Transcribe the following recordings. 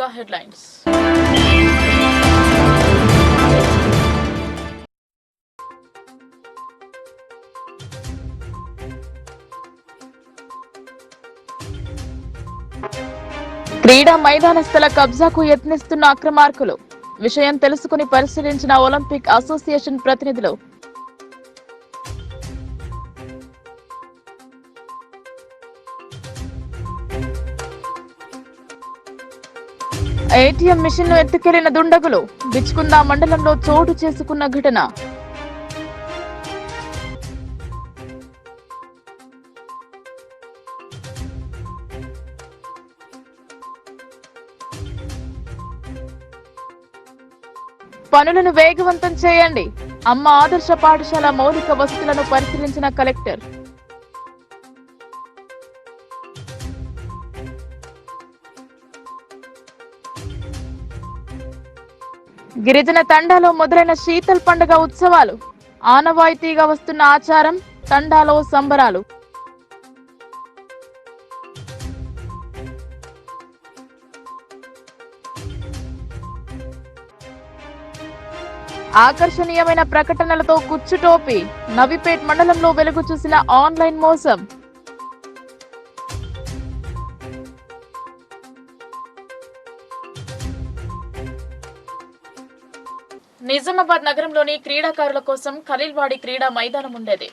ముందుగా హెడ్లైన్స్. క్రీడా మైదాన స్థల కబ్జాకు యత్నిస్తున్న అక్రమార్కులు. విషయం తెలుసుకుని పరిశీలించిన ఒలింపిక్ అసోసియేషన్ ప్రతినిధులు. ఏటీఎం మిషన్ను ఎత్తుకెళ్లిన దుండగులు. బిచ్కుంద మండలంలో చోటు చేసుకున్న ఘటన. పనులను వేగవంతం చేయండి. అమ్మ ఆదర్శ పాఠశాల మౌలిక వసతులను పరిశీలించిన కలెక్టర్. గిరిజన తండాలో మొదలైన శీతల్ పండుగ ఉత్సవాలు. ఆనవాయితీగా వస్తున్న ఆచారం. తండాలో సంబరాలు. ఆకర్షణీయమైన ప్రకటనలతో కుచ్చుటోపి. నవిపేట్ మండలంలో వెలుగు చూసిన ఆన్లైన్ మోసం. నిజామాబాద్ నగరంలోని క్రీడాకారుల కోసం ఖలీల్వాడి క్రీడా మైదానం ఉండేది.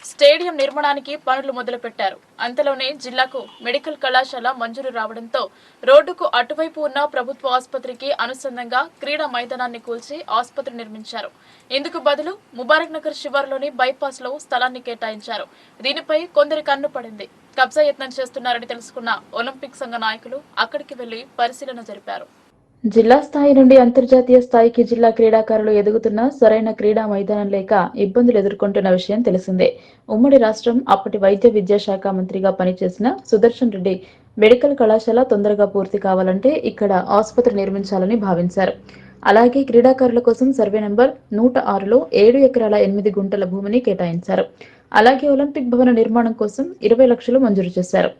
స్టేడియం నిర్మాణానికి పనులు మొదలుపెట్టారు. అంతలోనే జిల్లాకు మెడికల్ కళాశాల మంజూరు రావడంతో రోడ్డుకు అటువైపు ఉన్న ప్రభుత్వ ఆసుపత్రికి అనుసంధంగా క్రీడా మైదానాన్ని కూల్చి ఆసుపత్రి నిర్మించారు. ఇందుకు బదులు ముబారక్ నగర్ శివారులోని బైపాస్ లో స్థలాన్ని కేటాయించారు. దీనిపై కొందరి కన్ను పడింది. కబ్జా యత్నం చేస్తున్నారని తెలుసుకున్న ఒలింపిక్ సంఘ నాయకులు అక్కడికి వెళ్లి పరిశీలన జరిపారు. జిల్లా స్థాయి నుండి అంతర్జాతీయ స్థాయికి జిల్లా క్రీడాకారులు ఎదుగుతున్న సరైన క్రీడా మైదానం లేక ఇబ్బందులు ఎదుర్కొంటున్న విషయం తెలిసిందే. ఉమ్మడి రాష్ట్రం అప్పటి వైద్య విద్యాశాఖ మంత్రిగా పనిచేసిన సుదర్శన్ రెడ్డి మెడికల్ కళాశాల తొందరగా పూర్తి కావాలంటే ఇక్కడ ఆసుపత్రి నిర్మించాలని భావించారు. అలాగే క్రీడాకారుల కోసం సర్వే నంబర్ 106లో 7 ఎకరాల 8 గుంటల భూమిని కేటాయించారు. అలాగే ఒలింపిక్ భవన నిర్మాణం కోసం 20 లక్షలు మంజూరు చేశారు.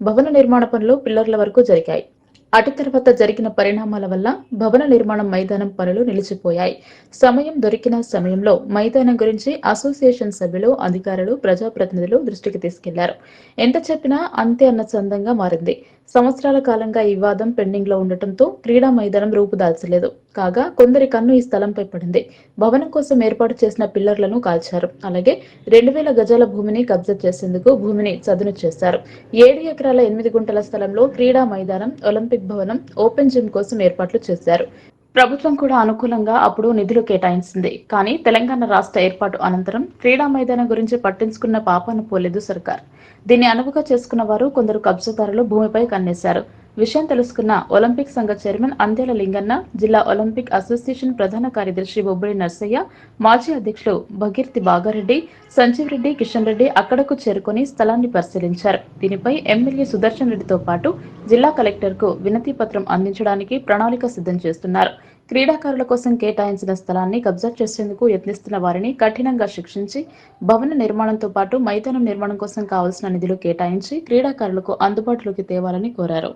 భవన నిర్మాణ పనులు పిల్లర్ల వరకు జరిగాయి. అటు తర్వాత జరిగిన పరిణామాల వల్ల భవన నిర్మాణం మైదానం పనులు నిలిచిపోయాయి. సమయం దొరికిన సమయంలో మైదానం గురించి అసోసియేషన్ సభ్యులు, అధికారులు, ప్రజాప్రతినిధులు దృష్టికి తీసుకెళ్లారు. ఎంత చెప్పినా అంతే అన్న చందంగా మారింది. సంవత్సరాల కాలంగా ఈ వివాదం పెండింగ్ లో ఉండటంతో క్రీడా మైదానం రూపుదాల్చలేదు. కాగా కొందరి కన్ను ఈ స్థలంపై పడింది. భవనం కోసం ఏర్పాటు చేసిన పిల్లర్లను కాల్చారు. అలాగే 2000 గజాల భూమిని కబ్జా చేసేందుకు భూమిని చదును చేశారు. 7 ఎకరాల 8 గుంటల స్థలంలో క్రీడా మైదానం, ఒలింపిక్ భవనం, ఓపెన్ జిమ్ కోసం ఏర్పాట్లు చేశారు. ప్రభుత్వం కూడా అనుకూలంగా అప్పుడు నిధులు కేటాయించింది. కానీ తెలంగాణ రాష్ట్ర ఏర్పాటు అనంతరం క్రీడా మైదానం గురించి పట్టించుకున్న పాపాన పోలేదు సర్కార్. దీన్ని అనువుగా చేసుకున్న వారు కొందరు కబ్జాదారులు భూమిపై కన్నేశారు. విషయం తెలుసుకున్న ఒలింపిక్ సంఘ చైర్మన్ అందేల లింగన్న, జిల్లా ఒలింపిక్ అసోసియేషన్ ప్రధాన కార్యదర్శి బొబ్బిలి నర్సయ్య, మాజీ అధ్యక్షులు భగీర్తి బాగారెడ్డి, సంజీవ్ రెడ్డి, కిషన్ రెడ్డి అక్కడకు చేరుకుని స్థలాన్ని పరిశీలించారు. దీనిపై ఎమ్మెల్యే సుదర్శన్ రెడ్డితో పాటు జిల్లా కలెక్టర్ కు వినతి పత్రం అందించడానికి ప్రణాళిక సిద్ధం చేస్తున్నారు. క్రీడాకారుల కోసం కేటాయించిన స్థలాన్ని కబ్జా చేసేందుకు యత్నిస్తున్న వారిని కఠినంగా శిక్షించి భవన నిర్మాణంతో పాటు మైదానం నిర్మాణం కోసం కావాల్సిన నిధులు కేటాయించి క్రీడాకారులకు అందుబాటులోకి తేవాలని కోరారు.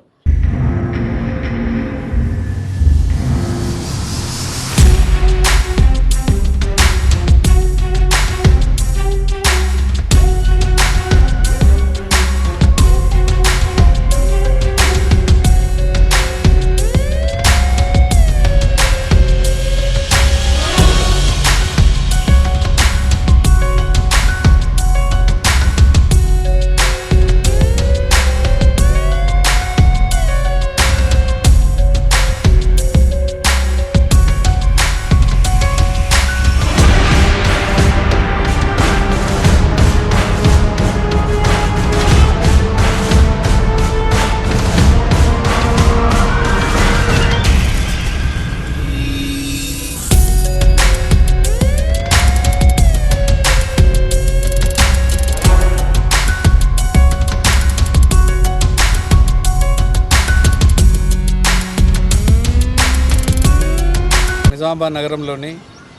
నిజామాబాద్ నగరంలోని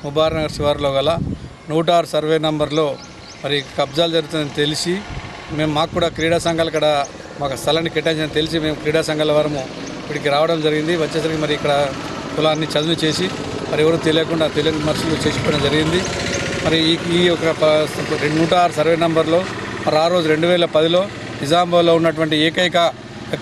ముబారక్ నగర్ శివారులో గల 106 సర్వే నంబర్లో మరి కబ్జాలు జరుగుతుందని తెలిసి మాకు కూడా క్రీడా సంఘాలు ఇక్కడ మాకు స్థలాన్ని కేటాయించని తెలిసి మేము క్రీడా సంఘాల వారము ఇక్కడికి రావడం జరిగింది. వచ్చేసరికి మరి ఇక్కడ కులాన్ని చదువు చేసి మరి ఎవరు తెలియకుండా తెలియని విమర్శలు చేసిపోవడం జరిగింది. మరి ఈ యొక్క 106 సర్వే నంబర్లో మరి ఆ రోజు 2010లో నిజామాబాద్లో ఉన్నటువంటి ఏకైక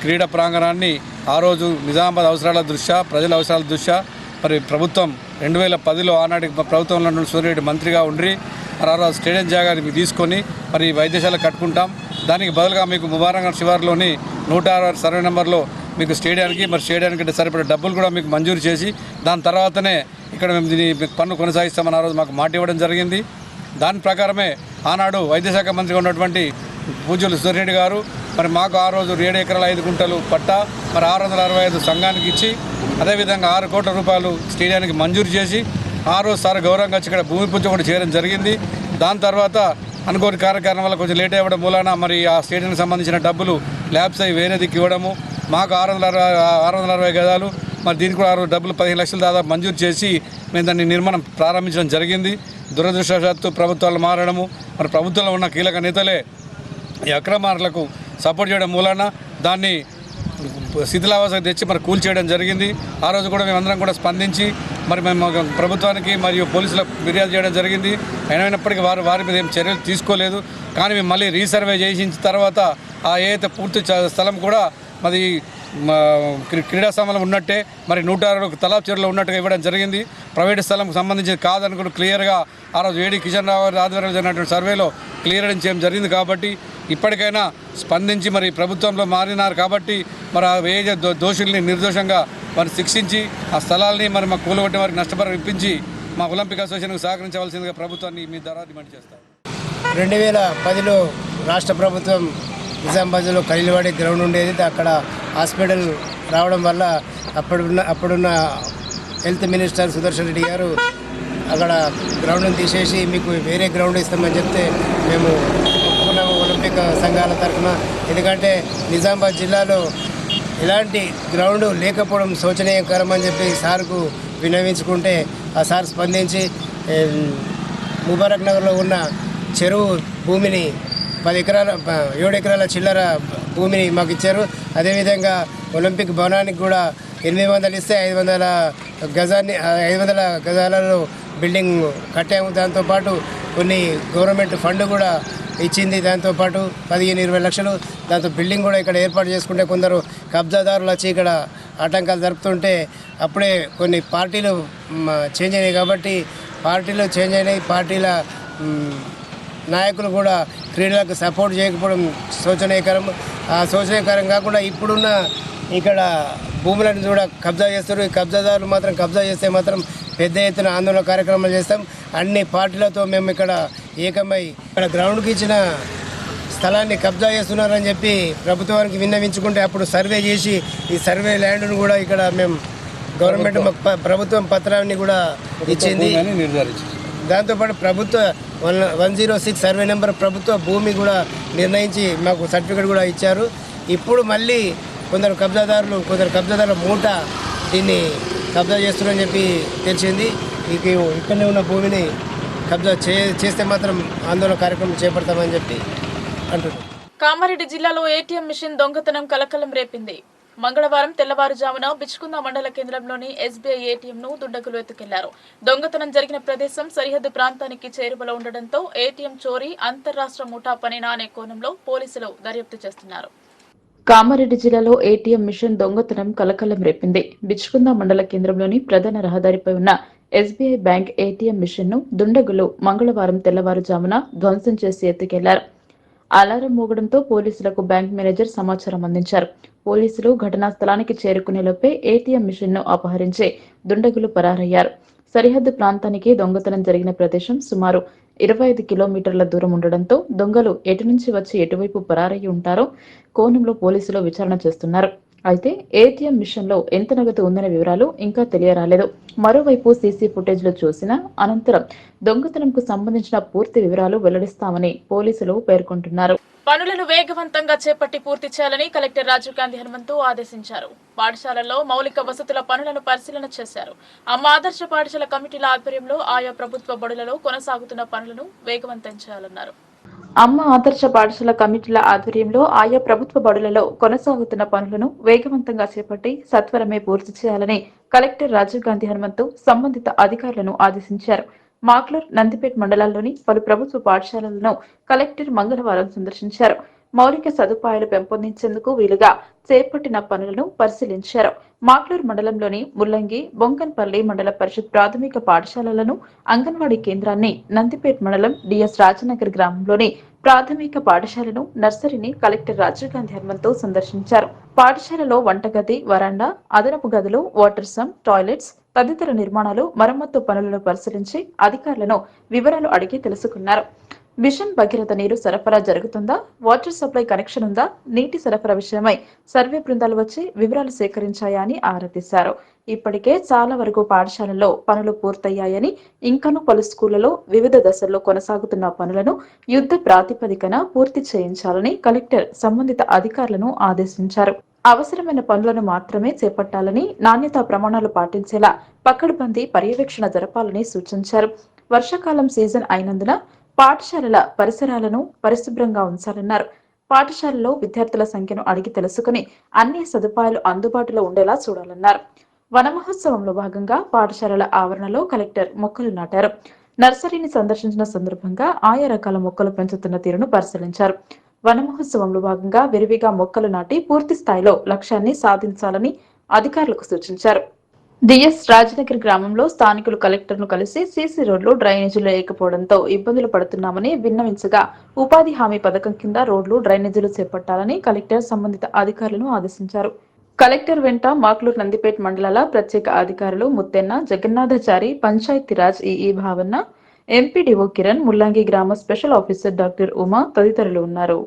క్రీడా ప్రాంగణాన్ని ఆ రోజు నిజామాబాద్ అవసరాల దృష్ట్యా, ప్రజల అవసరాల దృష్ట్యా మరి ప్రభుత్వం 2010లో ఆనాటి ప్రభుత్వంలో ఉన్న సూర్యరెడ్డి మంత్రిగా ఉండి మరి ఆ రోజు స్టేడియం జాగాని మీకు తీసుకొని మరి వైద్యశాల కట్టుకుంటాం, దానికి బదులుగా మీకు ముబారక్నగర్ శివారులోని 106 సర్వే నెంబర్లో మీకు స్టేడియానికి సరిపడే డబ్బులు కూడా మీకు మంజూరు చేసి దాని తర్వాతనే ఇక్కడ మేము దీన్ని పన్ను కొనసాగిస్తామని ఆ రోజు మాకు మాట ఇవ్వడం జరిగింది. దాని ప్రకారమే ఆనాడు వైద్యశాఖ మంత్రిగా ఉన్నటువంటి పూజ్యులు సూర్యరెడ్డి గారు మరి మాకు ఆ రోజు 7 ఎకరాల 5 గుంటలు పట్టా మరి 665 సంఘానికి ఇచ్చి అదేవిధంగా 6 కోట్ల రూపాయలు స్టేడియానికి మంజూరు చేసి ఆ రోజు సార్ గౌరవంగా వచ్చి ఇక్కడ భూమి పూజ కూడా చేయడం జరిగింది. దాని తర్వాత అనుకోని కార్యక్రమం వల్ల కొంచెం లేట్ అవ్వడం మూలాన మరి ఆ స్టేడియానికి సంబంధించిన డబ్బులు ల్యాబ్స్ అయి వేరే దిక్కు ఇవ్వడము, మాకు 660 గజాలు మరి దీనికి కూడా డబ్బులు 15 లక్షలు దాదాపు మంజూరు చేసి మేము దాన్ని నిర్మాణం ప్రారంభించడం జరిగింది. దురదృష్టవశాత్తు ప్రభుత్వాలు మారడము మరి ప్రభుత్వంలో ఉన్న కీలక నేతలే ఈ అక్రమార్లకు సపోర్ట్ చేయడం మూలాన దాన్ని శిథిలావస్థకు తెచ్చి మరి కూల్చేయడం జరిగింది. ఆ రోజు కూడా మేమందరం కూడా స్పందించి మరి మేము ప్రభుత్వానికి మరియు పోలీసులకు ఫిర్యాదు చేయడం జరిగింది. అయినప్పటికీ వారి మీద ఏం చర్యలు తీసుకోలేదు. కానీ మేము మళ్ళీ రీసర్వే చేసిన తర్వాత ఆ ఏదైతే పూర్తి స్థలం కూడా మరి క్రీడా స్థలంలో ఉన్నట్టే మరి 106 తలాబ్ చెరువులో ఉన్నట్టుగా ఇవ్వడం జరిగింది. ప్రైవేటు స్థలంకు సంబంధించి కాదనుకుంటూ క్లియర్గా ఆ రోజు ఏడి కిషన్ రావు ఆధ్వర్యంలో జరిగినటువంటి సర్వేలో క్లియరెన్స్ చేయడం జరిగింది. కాబట్టి ఇప్పటికైనా స్పందించి మరి ప్రభుత్వంలో మారినారు కాబట్టి మరి ఆ ఏ దోషుల్ని నిర్దోషంగా మరి శిక్షించి ఆ స్థలాల్ని మరి మా కూలగొట్టే వారికి నష్టపరిహారం ఇప్పించి మా ఒలింపిక్ అసోసియేషన్కు సహకరించవలసిందిగా ప్రభుత్వాన్ని మీ ద్వారా డిమాండ్ చేస్తారు. 2010లో రాష్ట్ర ప్రభుత్వం నిజామాబాద్లో ఖలీల్వాడి గ్రౌండ్ ఉండేది. అక్కడ హాస్పిటల్ రావడం వల్ల అప్పుడున్న హెల్త్ మినిస్టర్ సుదర్శన్ రెడ్డి గారు అక్కడ గ్రౌండ్ని తీసేసి మీకు వేరే గ్రౌండ్ ఇస్తామని చెప్తే మేము ఒప్పుకున్నాము ఒలింపిక్ సంఘాల తరఫున. ఎందుకంటే నిజామాబాద్ జిల్లాలో ఎలాంటి గ్రౌండ్ లేకపోవడం శోచనీయకరం అని చెప్పి సార్కు విన్నవించుకుంటే ఆ సార్ స్పందించి ముబారక్ నగర్లో ఉన్న చెరువు భూమిని 7 ఎకరాల చిల్లర భూమిని మాకు ఇచ్చారు. అదేవిధంగా ఒలింపిక్ భవనానికి కూడా 800 ఇస్తే 500 గజాలలో బిల్డింగ్ కట్టాము. దాంతోపాటు కొన్ని గవర్నమెంట్ ఫండ్ కూడా ఇచ్చింది. దాంతోపాటు 15-20 లక్షలు దాంతో బిల్డింగ్ కూడా ఇక్కడ ఏర్పాటు చేసుకుంటే కొందరు కబ్జాదారులు వచ్చి ఇక్కడ ఆటంకాలు జరుపుతుంటే అప్పుడే కొన్ని పార్టీలు చేంజ్ అయినాయి. కాబట్టి పార్టీలు చేంజ్ అయినాయి. పార్టీల నాయకులు కూడా క్రీడలకు సపోర్ట్ చేయకపోవడం శోచనీయకరం. ఆ శోచనీయకరం కాకుండా ఇప్పుడున్న ఇక్కడ భూములను కూడా కబ్జా చేస్తారు. ఈ కబ్జాదారులు మాత్రం కబ్జా చేస్తే మాత్రం పెద్ద ఎత్తున ఆందోళన కార్యక్రమాలు చేస్తాం. అన్ని పార్టీలతో మేము ఇక్కడ ఏకమై ఇక్కడ గ్రౌండ్కి ఇచ్చిన స్థలాన్ని కబ్జా చేస్తున్నారని చెప్పి ప్రభుత్వానికి విన్నవించుకుంటే అప్పుడు సర్వే చేసి ఈ సర్వే ల్యాండ్ను కూడా ఇక్కడ మేము గవర్నమెంట్ ప్రభుత్వం పత్రాన్ని కూడా ఇచ్చింది. దాంతోపాటు ప్రభుత్వ 106 సర్వే నెంబర్ ప్రభుత్వ భూమి కూడా నిర్ణయించి మాకు సర్టిఫికేట్ కూడా ఇచ్చారు. ఇప్పుడు మళ్ళీ కొందరు కబ్జాదారుల మూట దీన్ని కబ్జా చేస్తున్నారని చెప్పి తెలిసింది. ఇక్కడనే ఉన్న భూమిని కబ్జా చేస్తే మాత్రం ఆందోళన కార్యక్రమం చేపడతామని చెప్పి అంటున్నారు. కామారెడ్డి జిల్లాలో ఏటీఎం మిషన్ దొంగతనం కలకలం రేపింది. మంగళవారం తెల్లవారుజామున బిచ్కుంద మండల కేంద్రంలోని ఎస్బీఐ ఏటీఎంను దుండగులు ఎత్తుకెళ్లారు. దొంగతనం జరిగిన ప్రదేశం సరిహద్దు ప్రాంతానికి చేరువలో ఉండడంతో ఏటీఎం చోరీ అంతర్రాష్ట్ర ముఠా పనేనా అనే కోణంలో పోలీసులు దర్యాప్తు చేస్తున్నారు. కామారెడ్డి జిల్లాలో ఏటీఎం మిషన్ దొంగతనం కలకలం రేపింది. బిచ్కుంద మండల కేంద్రంలోని ప్రధాన రహదారిపై ఉన్న ఎస్బీఐ బ్యాంక్ ఏటీఎం మిషన్ ను దుండగులు మంగళవారం తెల్లవారుజామున ధ్వంసం చేసి ఎత్తుకెళ్లారు. అలారం మోగడంతో పోలీసులకు బ్యాంక్ మేనేజర్ సమాచారం అందించారు. పోలీసులు ఘటనా స్థలానికి చేరుకునేలోపే ఏటీఎం మిషన్ ను అపహరించి దుండగులు పరారయ్యారు. సరిహద్దు ప్రాంతానికి దొంగతనం జరిగిన ప్రదేశం సుమారు 25 కిలోమీటర్ల దూరం ఉండడంతో దొంగలు ఎటు నుంచి వచ్చి ఎటువైపు పరారయ్యి ఉంటారో కోణంలో పోలీసులు విచారణ చేస్తున్నారు. అయితే ఏటీఎం మిషన్ లో ఎంత నగదు ఉందనే వివరాలు ఇంకా తెలియరాలేదు. మరోవైపు సీసీ ఫుటేజ్ లో చూసిన అనంతరం దొంగతనంకు సంబంధించిన పూర్తి వివరాలు వెల్లడిస్తామని పోలీసులు పేర్కొంటున్నారు. పనులను వేగవంతంగా చేపట్టి పూర్తి చేయాలని కలెక్టర్ రాజీవ్ గాంధీ హనుమంతు ఆదేశించారు. పాఠశాలల్లో మౌలిక వసతుల పనులను పరిశీలన చేశారు. అమ్మ ఆదర్శ పాఠశాల కమిటీల ఆధ్వర్యంలో ఆయా ప్రభుత్వ బడులలో కొనసాగుతున్న పనులను వేగవంతం చేయాలన్నారు. అమ్మ ఆదర్శ పాఠశాల కమిటీల ఆధ్వర్యంలో ఆయా ప్రభుత్వ బడులలో కొనసాగుతున్న పనులను వేగవంతంగా చేపట్టి సత్వరమే పూర్తి చేయాలని కలెక్టర్ రాజీవ్ గాంధీ హనుమంతు సంబంధిత అధికారులను ఆదేశించారు. మాక్లూర్, నందిపేట్ మండలాల్లోని పలు ప్రభుత్వ పాఠశాలలను కలెక్టర్ మంగళవారం సందర్శించారు. మౌలిక సదుపాయాలు పెంపొందించేందుకు వీలుగా చేపట్టిన పనులను పరిశీలించారు. మాక్లూర్ మండలంలోని ముల్లంగి, బొంకన్పల్లి మండల పరిషత్ ప్రాథమిక పాఠశాలలను, అంగన్వాడీ కేంద్రాన్ని, నందిపేట్ మండలం డిఎస్ రాజనగర్ గ్రామంలోని ప్రాథమిక పాఠశాలను, నర్సరీని కలెక్టర్ రాజీవ్ గాంధీ హనుమంతు సందర్శించారు. పాఠశాలలో వంటగది, వరాండా, అదనపు గదులు, వాటర్ సమ్, టాయిలెట్స్ తదితర నిర్మాణాలు, మరమ్మత్తు పనులను పరిశీలించి అధికారులను వివరాలు అడిగి తెలుసుకున్నారు. మిషన్ భగీరథ నీరు సరఫరా జరుగుతుందా, వాటర్ సప్లై కనెక్షన్ ఉందా, నీటి సరఫరా విషయమై సర్వే బృందాలు వచ్చి వివరాలు సేకరించాయా అని ఆరా తీశారు. ఇప్పటికే చాలా వరకు పాఠశాలల్లో పనులు పూర్తయ్యాయని, ఇంకనూ పలు స్కూళ్లలో వివిధ దశల్లో కొనసాగుతున్న పనులను యుద్ధ ప్రాతిపదికన పూర్తి చేయించాలని కలెక్టర్ సంబంధిత అధికారులను ఆదేశించారు. అవసరమైన పనులను మాత్రమే చేపట్టాలని, నాణ్యతా ప్రమాణాలు పాటించేలా పకడ్బందీ పర్యవేక్షణ జరపాలని సూచించారు. వర్షాకాలం సీజన్ అయినందున పాఠశాలల పరిసరాలను పరిశుభ్రంగా ఉంచాలన్నారు. పాఠశాలలో విద్యార్థుల సంఖ్యను అడిగి తెలుసుకుని అన్ని సదుపాయాలు అందుబాటులో ఉండేలా చూడాలన్నారు. వన మహోత్సవంలో భాగంగా పాఠశాలల ఆవరణలో కలెక్టర్ మొక్కలు నాటారు. నర్సరీని సందర్శించిన సందర్భంగా ఆయా రకాల మొక్కలు పెంచుతున్న తీరును పరిశీలించారు. వన మహోత్సవంలో భాగంగా విరివిగా మొక్కలు నాటి పూర్తి స్థాయిలో లక్ష్యాన్ని సాధించాలని అధికారులకు సూచించారు. డిఎస్ రాజనగర్ గ్రామంలో స్థానికులు కలెక్టర్ను కలిసి సీసీ రోడ్లు, డ్రైనేజీలు లేకపోవడంతో ఇబ్బందులు పడుతున్నామని విన్నవించగా ఉపాధి హామీ పథకం కింద రోడ్లు, డ్రైనేజీలు చేపట్టాలని కలెక్టర్ సంబంధిత అధికారులను ఆదేశించారు. కలెక్టర్ వెంట మాక్లూర్, నందిపేట్ మండలాల ప్రత్యేక అధికారులు ముత్తెన్న, జగన్నాథచారి, పంచాయతీరాజ్ ఈఈ భావన్న, ఎంపీడీఓ కిరణ్, ముల్లంగి గ్రామ స్పెషల్ ఆఫీసర్ డాక్టర్ ఉమా తదితరులు ఉన్నారు.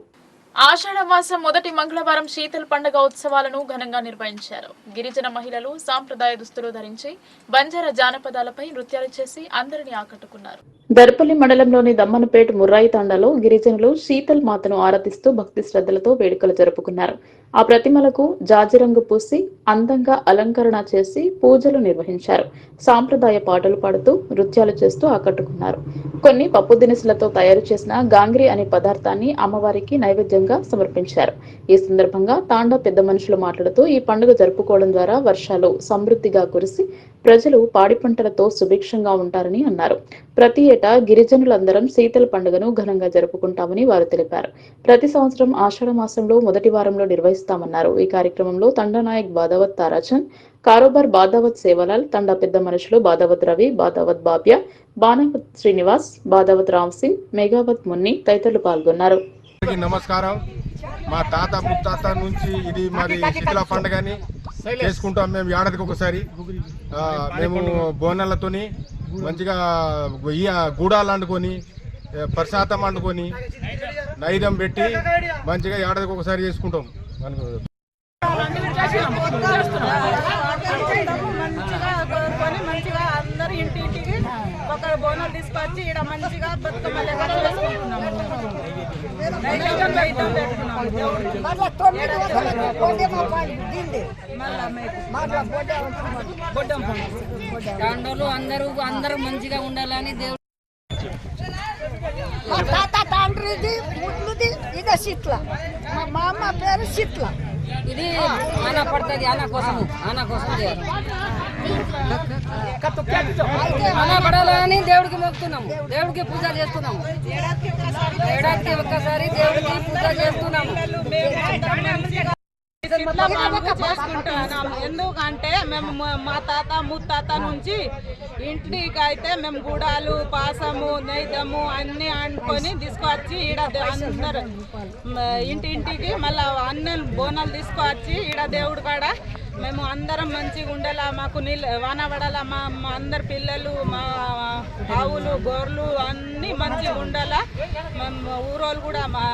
ఆషాఢ మాసం మొదటి మంగళవారం శీతల్ పండుగ ఉత్సవాలను ఘనంగా నిర్వహించారు. గిరిజన మహిళలు సాంప్రదాయ దుస్తులు ధరించి బంజారా జానపదాలపై నృత్యాలు చేసి అందరినీ ఆకట్టుకున్నారు. దర్పల్లి మండలంలోని దమ్మనపేట్ ముర్రాయి తాండాలో గిరిజనులు శీతల్ మాతను ఆరాధిస్తూ భక్తి శ్రద్ధలతో వేడుకలు జరుపుకున్నారు. ఆ ప్రతిమలకు జాజిరంగు పూసి అందంగా అలంకరణ చేసి పూజలు నిర్వహించారు. సాంప్రదాయ పాటలు పాడుతూ నృత్యాలు చేస్తూ ఆకట్టుకున్నారు. కొన్ని పప్పు దినుసులతో తయారు చేసిన గాంగ్రీ అనే పదార్థాన్ని అమ్మవారికి నైవేద్యంగా సమర్పించారు. ఈ సందర్భంగా తాండా పెద్ద మనుషులు మాట్లాడుతూ ఈ పండుగ జరుపుకోవడం ద్వారా వర్షాలు సమృద్ధిగా కురిసి ప్రజలు పాడి పంటలతో సుభిక్షంగా ఉంటారని అన్నారు. ప్రతి ఏటా గిరిజనులందరం శీతల పండుగను ఘనంగా జరుపుకుంటామని వారు తెలిపారు. ప్రతి సంవత్సరం ఆషాఢ మాసంలో మొదటి వారంలో నిర్వహిస్తామన్నారు. ఈ కార్యక్రమంలో తండా నాయక్ బాదావత్ తారాచంద్, కారోబార్ బాదావత్ సేవలాల్, తండా పెద్ద మనుషులు బాదావత్ రవి, బాదావత్ బాబ్యా, బానావత్ శ్రీనివాస్, బాదావత్ రామ్ సింగ్, మేఘావత్ మున్ని తదితరులు పాల్గొన్నారు. నమస్కారం. మా తాత ముత్తాత నుంచి ఇది మరి శీతల పండుగని చేసుకుంటాం. మేము ఏడాదికి ఒకసారి మేము బోనాలతోని మంచిగా గూడాలు వండుకొని, ప్రసాదం వండుకొని, నైవేద్యం పెట్టి మంచిగా ఏడాదికి ఒకసారి చేసుకుంటాం. మంచిగా అందరు ఇంటింటికి ఒక బోనాలు తీసుకొచ్చి ఇక్కడ మంచిగా బతుకమ్మ అందరూ మంచిగా ఉండాలని దేవుడు. మా తాత తండ్రిది ముద్దుది ఇదే శీట్ల, మా అమ్మ పేరు శీట్ల. ఇది ఆన పడుతుంది, ఆన కోసం ఆన పడాలని దేవుడికి మొక్కుతున్నాము, దేవుడికి పూజ చేస్తున్నాము. ఏడాదికి ఒక్కసారి దేవుడికి పూజ చేస్తున్నాము. ఎందుకంటే మేము మా తాత ముత్తాత నుంచి ఇంటికి అయితే మేము గుడాలు, పాసము, నైదము అన్ని అనుకొని తీసుకొచ్చి ఈడ అందరు ఇంటింటికి మళ్ళీ అన్ని బోనాలు తీసుకొచ్చి ఈడ దేవుడు కాడ మేము అందరం మంచిగా ఉండాలా, మాకు నీళ్ళు వాన పడాలా, మా అందరు పిల్లలు, మా ఆవులు, గొర్రెలు అన్నీ మంచిగా ఉండాలా. మేము ఊరోళ్ళు కూడా, మా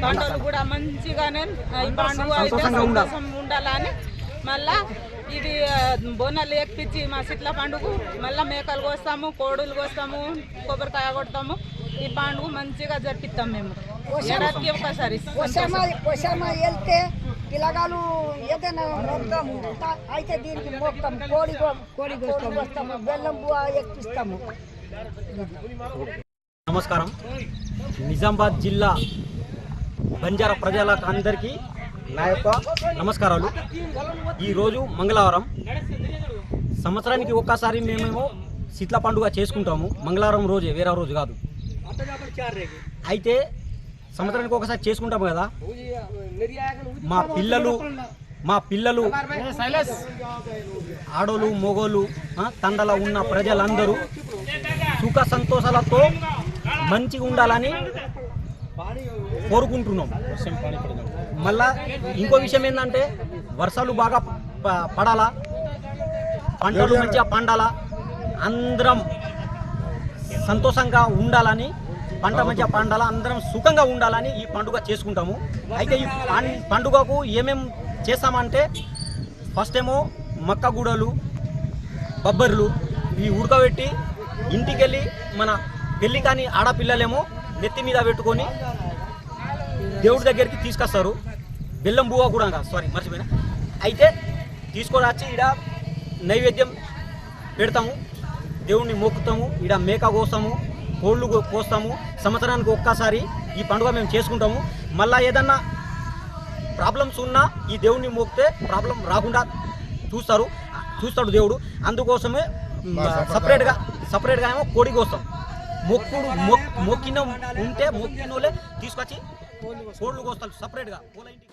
పండుగలు కూడా మంచిగానే ఈ పండుగ అయితే సంతోషం ఉండాలని మళ్ళా ఇది బోనాలు ఎక్కించి మా శీతల పండుగ మళ్ళీ మేకలు కోస్తాము, కోడులు కోస్తాము, కొబ్బరికాయ కొడతాము. ఈ పండుగ మంచిగా జరిపిస్తాం మేము ఏడాదికి ఒకసారి. వెళ్తే పిల్లగాలు ఏదైనా మొత్తాము అయితే దీనికి మొత్తం కోడి కోస్తాము, బెల్లం బువ్వ ఎక్కిస్తాము. నమస్కారం. నిజామాబాద్ జిల్లా బంజారా ప్రజలకు అందరికీ నా యొక్క నమస్కారాలు. ఈరోజు మంగళవారం. సంవత్సరానికి ఒక్కసారి మేమేమో శీతల పండుగ చేసుకుంటాము. మంగళవారం రోజే, వేరే రోజు కాదు. అయితే సంవత్సరానికి ఒకసారి చేసుకుంటాము కదా. మా పిల్లలు ఆడోళ్ళు మొగోళ్ళు తండలో ఉన్న ప్రజలందరూ సుఖ సంతోషాలతో మంచిగా ఉండాలని కోరుకుంటున్నాం. మళ్ళా ఇంకో విషయం ఏంటంటే వర్షాలు బాగా పడాలా, పంటలు మంచిగా పండాలా, అందరం సంతోషంగా ఉండాలని, పంట మంచిగా పండాలా, అందరం సుఖంగా ఉండాలని ఈ పండుగ చేసుకుంటాము. అయితే ఈ పండుగకు ఏమేం చేస్తామంటే ఫస్ట్ ఏమో మక్కగూడలు, బొబ్బర్లు ఇవి ఉడకబెట్టి ఇంటికి వెళ్ళి మన పెళ్ళి కాని ఆడపిల్లలేమో నెత్తి మీద పెట్టుకొని దేవుడి దగ్గరికి తీసుకొస్తారు. బెల్లం బువ్వ కూడా మర్చిపోయినా. అయితే తీసుకొని వచ్చి ఈడ నైవేద్యం పెడతాము, దేవుడిని మొక్కుతాము, ఈడ మేక కోస్తాము, కోళ్ళు కోస్తాము. సంవత్సరానికి ఒక్కసారి ఈ పండుగ మేము చేసుకుంటాము. మళ్ళీ ఏదన్నా ప్రాబ్లమ్స్ ఉన్నా ఈ దేవుడిని మొక్కితే ప్రాబ్లం రాకుండా చూస్తాడు దేవుడు. అందుకోసమే సపరేట్గా ఏమో కోడి కోస్తాం. మొక్కిన ఉంటే మొక్కినోళ్ళే తీసుకొచ్చి కోళ్ళు కోస్తారు సపరేట్గా.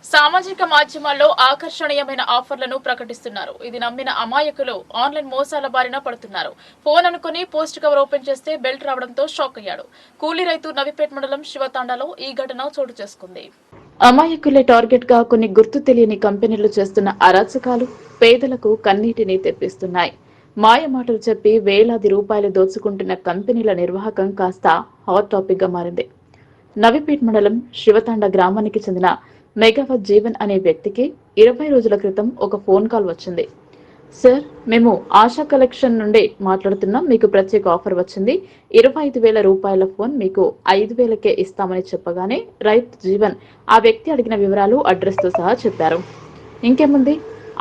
సామాజిక మాధ్యమాల్లో ఆకర్షణీయమైన ఆఫర్లను ప్రకటిస్తున్నారు. ఇది నమ్మిన అమాయకులు ఆన్లైన్ మోసాల బారిన పడుతున్నారు. ఫోన్ అనుకుని పోస్ట్ కవర్ ఓపెన్ చేస్తే బెల్ట్ రావడంతో షాక్ అయ్యాడు. కూలీ రైతు నవిపేట్ మండలం శివతాండాలో ఈ ఘటన చోటు చేసుకుంది. అమాయకులే టార్గెట్ గా కొన్ని గుర్తు తెలియని కంపెనీలు చేస్తున్న అరాచకాలు పేదలకు కన్నీటిని తెప్పిస్తున్నాయి. మాయమాటలు చెప్పి వేలాది రూపాయలు దోచుకుంటున్న కంపెనీల నిర్వాహకం కాస్త హాట్ టాపిక్ గా మారింది. నవిపేట్ మండలం శివతాండ గ్రామానికి చెందిన మెగావత్ జీవన్ అనే వ్యక్తికి 20 రోజుల క్రితం ఒక ఫోన్ కాల్ వచ్చింది. సార్, మేము ఆశా కలెక్షన్ నుండి మాట్లాడుతున్నాం. మీకు ప్రత్యేక ఆఫర్ వచ్చింది. 25,000 రూపాయల ఫోన్ మీకు 5,000కే ఇస్తామని చెప్పగానే రైతు జీవన్ ఆ వ్యక్తి అడిగిన వివరాలు, అడ్రస్ తో సహా చెప్పారు. ఇంకేముంది,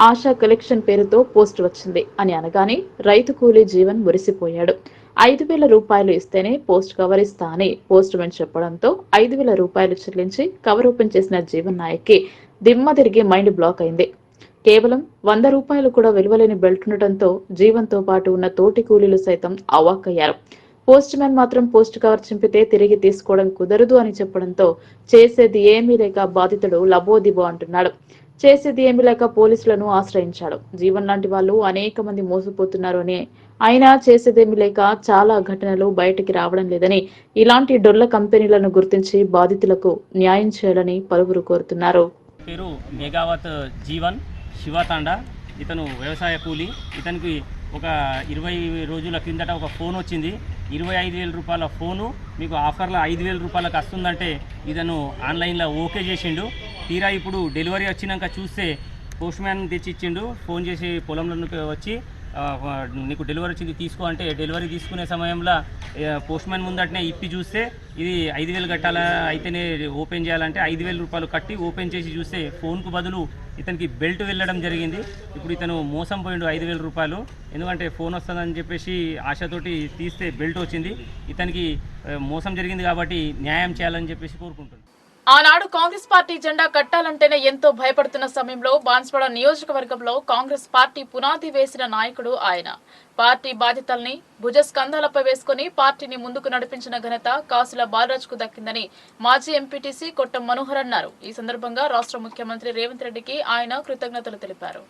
ఆశా కలెక్షన్ పేరుతో పోస్ట్ వచ్చింది అని అనగానే రైతు కూలీ జీవన్ మురిసిపోయాడు. 5,000 రూపాయలు ఇస్తేనే పోస్ట్ కవర్ ఇస్తా అని పోస్ట్ మెన్ చెప్పడంతో 5,000 రూపాయలు చెల్లించి కవర్ ఓపెన్ చేసిన జీవన్ నాయక్కి దిమ్మ తిరిగి మైండ్ బ్లాక్ అయింది. కేవలం 100 రూపాయలు కూడా విలువలేని బెల్ట్ ఉండటంతో జీవన్తో పాటు ఉన్న తోటి కూలీలు సైతం అవాక్కయ్యారు. పోస్ట్ మ్యాన్ మాత్రం పోస్ట్ కవర్ చింపితే తిరిగి తీసుకోవడం కుదరదు అని చెప్పడంతో చేసేది ఏమీ లేక బాధితుడు లబోదిబో అంటున్నాడు. చేసేది ఏమీ లేక పోలీసులను ఆశ్రయించాడు. జీవన్ లాంటి వాళ్ళు అనేక మంది మోసపోతున్నారు అని, అయినా చేసేదేమీ లేక చాలా ఘటనలు బయటికి రావడం లేదని, ఇలాంటి డొల్ల కంపెనీలను గుర్తించి బాధితులకు న్యాయం చేయాలని పలువురు కోరుతున్నారు. పేరు మెగావత్ జీవన్, శివతాండ. ఇతను వ్యవసాయ కూలీ. ఇతనికి ఒక 20 రోజుల కిందట ఒక ఫోన్ వచ్చింది. 25,000 రూపాయల ఫోను మీకు ఆఫర్లో 5,000 రూపాయలకు వస్తుందంటే ఇతను ఆన్లైన్లో ఓకే చేసిండు. తీరా ఇప్పుడు డెలివరీ వచ్చినాక చూస్తే పోస్ట్ మ్యాన్ తెచ్చిచ్చిండు. ఫోన్ చేసి పొలంలో వచ్చి నీకు డెలివరీ వచ్చింది తీసుకో అంటే డెలివరీ తీసుకునే సమయంలో పోస్ట్ మ్యాన్ ముందటనే ఇప్పి చూస్తే ఇది 5,000 కట్టాలా, అయితేనే ఓపెన్ చేయాలంటే 5,000 రూపాయలు కట్టి ఓపెన్ చేసి చూస్తే ఫోన్కు బదులు ఇతనికి బెల్ట్ వెళ్ళడం జరిగింది. ఇప్పుడు ఇతను మోసం పోయిండు 5,000 రూపాయలు. ఎందుకంటే ఫోన్ వస్తుందని చెప్పేసి ఆశతోటి తీస్తే బెల్ట్ వచ్చింది. ఇతనికి మోసం జరిగింది కాబట్టి న్యాయం చేయాలని చెప్పేసి కోరుకుంటున్నాను. ఆనాడు కాంగ్రెస్ పార్టీ జెండా కట్టాలంటేనే ఎంతో భయపడుతున్న సమయంలో బాన్స్వాడ నియోజకవర్గంలో కాంగ్రెస్ పార్టీ పునాది వేసిన నాయకుడు ఆయన. పార్టీ బాధ్యతల్ని భుజస్కంధాలపై వేసుకుని పార్టీని ముందుకు నడిపించిన ఘనత కాసుల బాలరాజ్కు దక్కిందని మాజీ ఎంపీటీసీ కొట్టం మనోహర్ అన్నారు. ఈ సందర్భంగా రాష్ట్ర ముఖ్యమంత్రి రేవంత్ రెడ్డికి ఆయన కృతజ్ఞతలు తెలిపారు.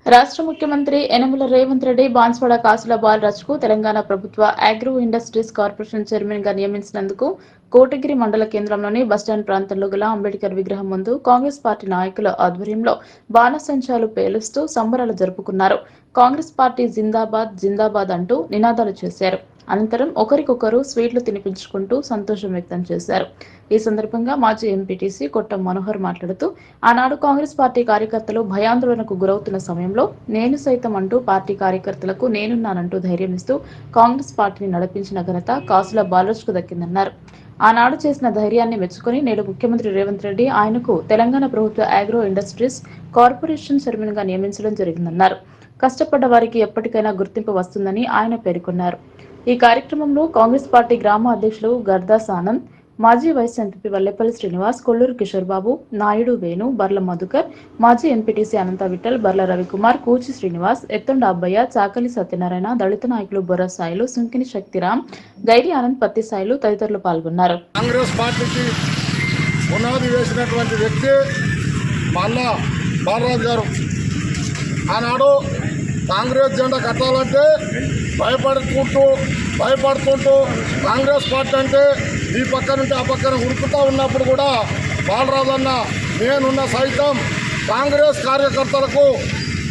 రాష్ట్ర ముఖ్యమంత్రి యనమల రేవంత్ రెడ్డి బాన్స్వాడ కాసుల బాలరాజ్కు తెలంగాణ ప్రభుత్వ అగ్రో ఇండస్ట్రీస్ కార్పొరేషన్ చైర్మన్ గా నియమించినందుకు కోటగిరి మండల కేంద్రంలోని బస్టాండ్ ప్రాంతంలో గల అంబేద్కర్ విగ్రహం ముందు కాంగ్రెస్ పార్టీ నాయకుల ఆధ్వర్యంలో బాణసంచాలు పేలుస్తూ సంబరాలు జరుపుకున్నారు. కాంగ్రెస్ పార్టీ జిందాబాద్ జిందాబాద్ అంటూ నినాదాలు చేశారు. అనంతరం ఒకరికొకరు స్వీట్లు తినిపించుకుంటూ సంతోషం వ్యక్తం చేశారు. ఈ సందర్భంగా మాజీ ఎంపీటీసీ కొట్టం మనోహర్ మాట్లాడుతూ ఆనాడు కాంగ్రెస్ పార్టీ కార్యకర్తలు భయాందోళనకు గురవుతున్న సమయంలో నేను సైతం అంటూ పార్టీ కార్యకర్తలకు నేనున్నానంటూ ధైర్యం ఇస్తూ కాంగ్రెస్ పార్టీని నడిపించిన ఘనత కాసుల బాలరాజ్కు దక్కిందన్నారు. ఆనాడు చేసిన ధైర్యాన్ని మెచ్చుకుని నేడు ముఖ్యమంత్రి రేవంత్ రెడ్డి ఆయనకు తెలంగాణ ప్రభుత్వ అగ్రో ఇండస్ట్రీస్ కార్పొరేషన్ చైర్మన్ గా నియమించడం జరిగిందన్నారు. కష్టపడ్డ వారికి ఎప్పటికైనా గుర్తింపు వస్తుందని ఆయన పేర్కొన్నారు. ఈ కార్యక్రమంలో కాంగ్రెస్ పార్టీ గ్రామ అధ్యక్షులు గర్దాస్ ఆనంద్, మాజీ వైస్ ఎంపీ వల్లెపల్లి శ్రీనివాస్, కొల్లూరు కిషోర్ బాబు, నాయుడు వేణు, బర్ల మధుకర్, మాజీ ఎంపీటీసీ అనంత విఠల్, బర్ల రవికుమార్, కూచి శ్రీనివాస్, ఎత్తుండ అబ్బయ్య, చాకలి సత్యనారాయణ, దళిత నాయకులు బొర్ర సాయిలు, సుంకిని శక్తిరామ్, గైరి ఆనంద్, పత్తి సాయిలు తదితరులు పాల్గొన్నారు. కాంగ్రెస్ పార్టీకి పునాది వేసినటువంటి వ్యక్తి మా అన్న బాలరాజు గారు. ఆనాడు కాంగ్రెస్ జెండా కట్టాలంటే భయపడుతుంటూ కాంగ్రెస్ పార్టీ అంటే ఈ పక్క నుండి ఆ పక్కన ఉరుకుతూ ఉన్నప్పుడు కూడా బాలరాజు అన్న నేనున్న సైతం కాంగ్రెస్ కార్యకర్తలకు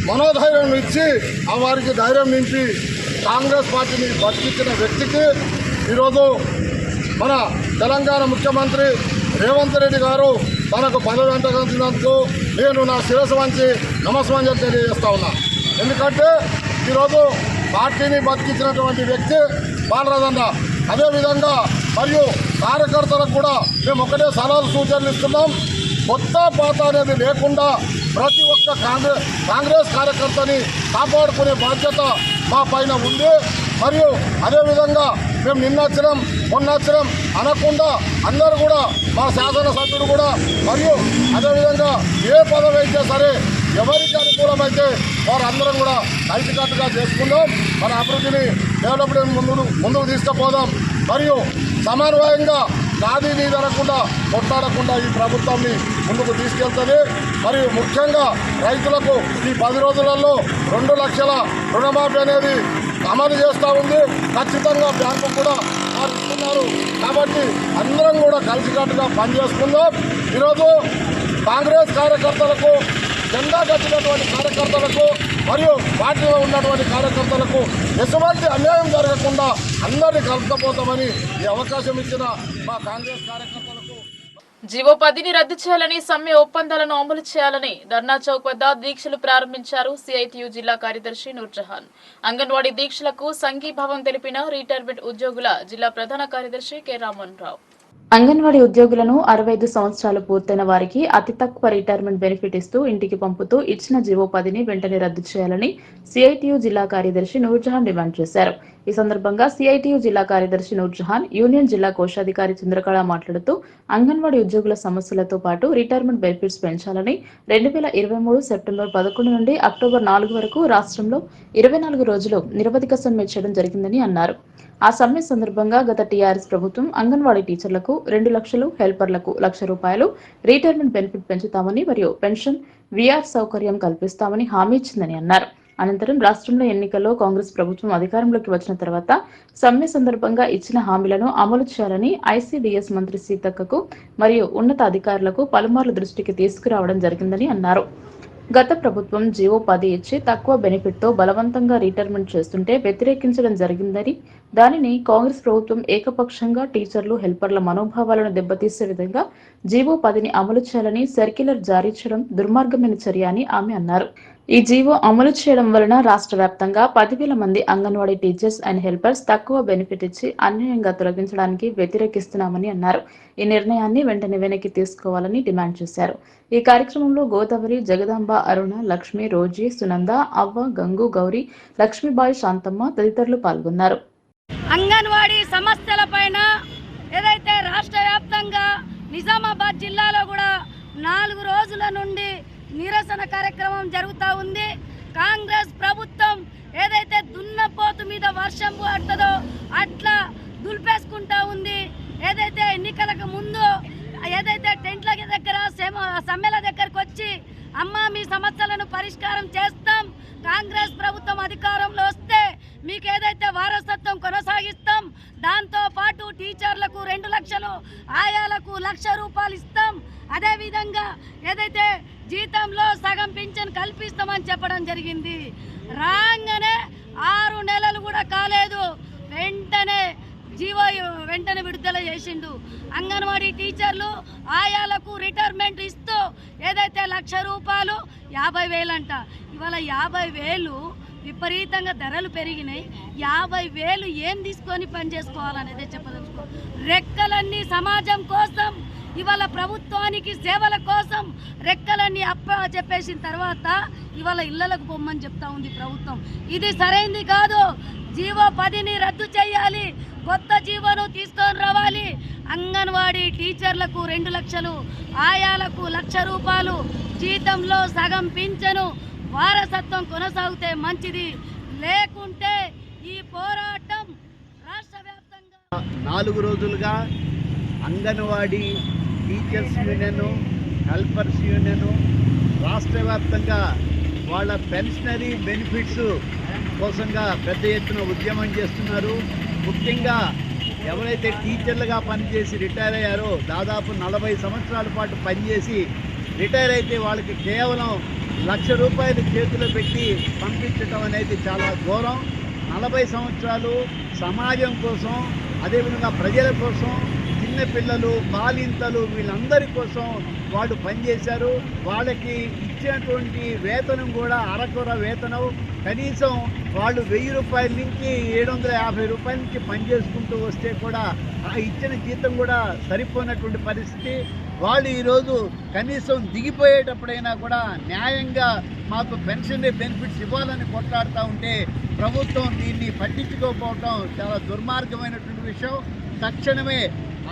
మనోధైర్యం ఇచ్చి ఆ వారికి ధైర్యం నింపి కాంగ్రెస్ పార్టీని బతికించిన వ్యక్తికి ఈరోజు మన తెలంగాణ ముఖ్యమంత్రి రేవంత్ రెడ్డి గారు తనకు పదవి అంటగంచినందుకు నేను నా శిరస్సు వంచి నమస్కారం తెలియజేస్తా ఉన్నా. ఎందుకంటే ఈరోజు పార్టీని బతికించినటువంటి వ్యక్తి బాలరాజన్న. అదేవిధంగా మరియు కార్యకర్తలకు కూడా మేము ఒకటే సలహాలు సూచనలు ఇస్తున్నాం. కొత్త పాత అనేది లేకుండా ప్రతి ఒక్క కాంగ్రెస్ కార్యకర్తని కాపాడుకునే బాధ్యత మా పైన ఉంది. మరియు అదేవిధంగా మేము నిన్నచ్చరం మొన్నచ్చరం అనకుండా అందరూ కూడా మా శాసనసభ్యుడు కూడా మరియు అదేవిధంగా ఏ పదవి అయితే సరే ఎవరికి అనుకూలమైతే వారందరం కూడా కలిసికట్టుగా చేసుకుందాం. మన అభివృద్ధిని డెవలప్మెంట్ ముందుకు తీసుకుపోదాం. మరియు సమన్వయంగా నాది నీది అనకుండా కొట్లాడకుండా ఈ ప్రభుత్వాన్ని ముందుకు తీసుకెళ్తుంది. మరియు ముఖ్యంగా రైతులకు ఈ 10 రోజులలో 2 లక్షల రుణమాఫీ అనేది అమలు చేస్తూ ఉంది. ఖచ్చితంగా బ్యాంకు కూడా వారు ఇస్తున్నారు. కాబట్టి అందరం కూడా కలిసికట్టుగా పనిచేసుకుందాం. ఈరోజు కాంగ్రెస్ కార్యకర్తలకు, జెండా కట్టినటువంటి కార్యకర్తలకు మరియు పార్టీలో ఉన్నటువంటి కార్యకర్తలకు ఎటువంటి అన్యాయం జరగకుండా అందరినీ కలుపుకపోతామని ఈ అవకాశం ఇచ్చిన మా కాంగ్రెస్ కార్యకర్తలకు జీవో 10ని రద్దు చేయాలని, సమ్మె ఒప్పందాలను అమలు చేయాలని ధర్నా చౌక్ వద్ద దీక్షలు ప్రారంభించారు సిఐటియు జిల్లా కార్యదర్శి నూర్జహాన్. అంగన్వాడీ దీక్షలకు సంఘీభావం తెలిపిన రిటైర్మెంట్ ఉద్యోగుల జిల్లా ప్రధాన కార్యదర్శి కె రామన్ రావు. అంగన్వాడీ ఉద్యోగులను 65 సంవత్సరాలు పూర్తయిన వారికి అతి తక్కువ రిటైర్మెంట్ బెనిఫిట్ ఇస్తూ ఇంటికి పంపుతూ ఇచ్చిన జీవో 10ని వెంటనే రద్దు చేయాలని సిఐటియు జిల్లా కార్యదర్శి నూర్జహాన్ డిమాండ్ చేశారు. ఈ సందర్భంగా సిఐటియు జిల్లా కార్యదర్శి నూర్జహాన్, యూనియన్ జిల్లా కోశాధికారి చంద్రకళ మాట్లాడుతూ అంగన్వాడీ ఉద్యోగుల సమస్యలతో పాటు రిటైర్మెంట్ బెనిఫిట్స్ పెంచాలని 2023 సెప్టెంబర్ 11 నుండి అక్టోబర్ 4 వరకు రాష్ట్రంలో 24 రోజులు నిరవధిక సమ్మె చేయడం జరిగిందని అన్నారు. ఆ సమ్మె సందర్భంగా గత టీఆర్ఎస్ ప్రభుత్వం అంగన్వాడీ టీచర్లకు 2 లక్షలు, హెల్పర్లకు 1 లక్ష రూపాయలు రిటైర్మెంట్ బెనిఫిట్ పెంచుతామని మరియు పెన్షన్, విఆర్ సౌకర్యం కల్పిస్తామని హామీ ఇచ్చిందని అన్నారు. అనంతరం రాష్ట్రంలో ఎన్నికల్లో కాంగ్రెస్ ప్రభుత్వం అధికారంలోకి వచ్చిన తర్వాత సమ్మె సందర్భంగా ఇచ్చిన హామీలను అమలు చేయాలని ఐసీడీఎస్ మంత్రి సీతక్కకు మరియు ఉన్నత అధికారులకు పలుమార్లు దృష్టికి తీసుకురావడం జరిగిందని అన్నారు. గత ప్రభుత్వం జీవో 10 ఇచ్చి తక్కువ బెనిఫిట్ తో బలవంతంగా రిటైర్మెంట్ చేస్తుంటే వ్యతిరేకించడం జరిగిందని, దానిని కాంగ్రెస్ ప్రభుత్వం ఏకపక్షంగా టీచర్లు, హెల్పర్ల మనోభావాలను దెబ్బతీసే విధంగా జీవో 10ని అమలు చేయాలని సర్క్యులర్ జారీ చేయడం దుర్మార్గమైన చర్య అని ఆమె అన్నారు. ఈ జీవో అమలు చేయడం వలన రాష్ట్ర వ్యాప్తంగా 10,000 మంది అంగన్వాడీ టీచర్స్ అండ్ హెల్పర్స్ తక్కువ బెనిఫిట్ ఇచ్చి అన్యాయంగా తొలగించడానికి వ్యతిరేకిస్తున్నామని అన్నారు. ఈ నిర్ణయాన్ని వెంటనే వెనక్కి తీసుకోవాలని డిమాండ్ చేశారు. ఈ కార్యక్రమంలో గోదావరి, జగదాంబ, అరుణ, లక్ష్మి, రోజీ, సునంద, అవ్వ, గంగు, గౌరీ, లక్ష్మీబాయి, శాంతమ్మ తదితరులు పాల్గొన్నారు. అంగన్వాడీ సమస్యలపైన ఏదైతే రాష్ట్ర వ్యాప్తంగా నిజామాబాద్ జిల్లాలో కూడా 4 రోజుల నుండి నిరసన కార్యక్రమం జరుగుతూ ఉంది. కాంగ్రెస్ ప్రభుత్వం ఏదైతే దున్నపోతు మీద వర్షం పడుతుందో అట్లా దులిపేసుకుంటా ఉంది. ఏదైతే ఎన్నికలకు ముందు ఏదైతే టెంట్ల దగ్గర సమ్మెల దగ్గరకు వచ్చి అమ్మ మీ సమస్యలను పరిష్కారం చేస్తాం, కాంగ్రెస్ ప్రభుత్వం అధికారంలో వస్తే మీకు ఏదైతే వారసత్వం కొనసాగిస్తాం, దాంతో పాటు టీచర్లకు 2 లక్షలు, ఆయాలకు 1 లక్ష రూపాయలు ఇస్తాం, అదేవిధంగా ఏదైతే జీతంలో సగం పింఛన్ కల్పిస్తామని చెప్పడం జరిగింది. రాగానే 6 నెలలు కూడా కాలేదు, వెంటనే జీవో విడుదల చేసిండు. అంగన్వాడీ టీచర్లు, ఆయాలకు రిటైర్మెంట్ ఇస్తూ ఏదైతే 1 లక్ష రూపాయలు 50,000 అంట. ఇవాళ 50,000 విపరీతంగా ధరలు పెరిగినాయి. 50,000 ఏం తీసుకొని పని చేసుకోవాలనేదే చెప్పదలుచుకో. రెక్కలన్నీ సమాజం కోసం ఇవాళ ప్రభుత్వానికి సేవల కోసం రెక్కలన్నీ చెప్పేసిన తర్వాత ఇవాళ ఇళ్లకు పొమ్మని చెప్తా ఉంది ప్రభుత్వం. ఇది సరైంది కాదు. జీవో 10ని రద్దు చేయాలి, కొత్త జీవోను తీసుకొని రావాలి. అంగన్వాడీ టీచర్లకు 2 లక్షలు, ఆయాలకు 1 లక్ష రూపాయలు, జీతంలో సగం పింఛను, వారసత్వం కొనసాగితే మంచిది. లేకుంటే ఈ పోరాటం రాష్ట్ర వ్యాప్తంగా 4 రోజులుగా anganwadi teachers union, helpers union రాష్ట్ర వ్యాప్తంగా వాళ్ళ పెన్షనరీ బెనిఫిట్స్ కోసంగా పెద్ద ఎత్తున ఉద్యమం చేస్తున్నారు. ముఖ్యంగా ఎవరైతే టీచర్లుగా పనిచేసి రిటైర్ అయ్యారో, దాదాపు 40 సంవత్సరాల పాటు పనిచేసి రిటైర్ అయితే వాళ్ళకి కేవలం 1 లక్ష రూపాయలు చేతిలో పెట్టి పంపించడం అనేది చాలా ఘోరం. 40 సంవత్సరాలు సమాజం కోసం, అదేవిధంగా ప్రజల కోసం, చిన్నపిల్లలు, బాలింతలు వీళ్ళందరి కోసం వాళ్ళు పనిచేశారు. వాళ్ళకి ఇచ్చినటువంటి వేతనం కూడా అరకొర వేతనం. కనీసం వాళ్ళు 1000 రూపాయల నుంచి 750 రూపాయల నుంచి పనిచేసుకుంటూ వస్తే కూడా ఆ ఇచ్చిన జీతం కూడా సరిపోయినటువంటి పరిస్థితి. వాళ్ళు ఈరోజు కనీసం దిగిపోయేటప్పుడైనా కూడా న్యాయంగా మాకు పెన్షనరీ బెనిఫిట్స్ ఇవ్వాలని కొట్లాడుతూ ఉంటే ప్రభుత్వం దీన్ని పట్టించుకోకపోవడం చాలా దుర్మార్గమైనటువంటి విషయం. తక్షణమే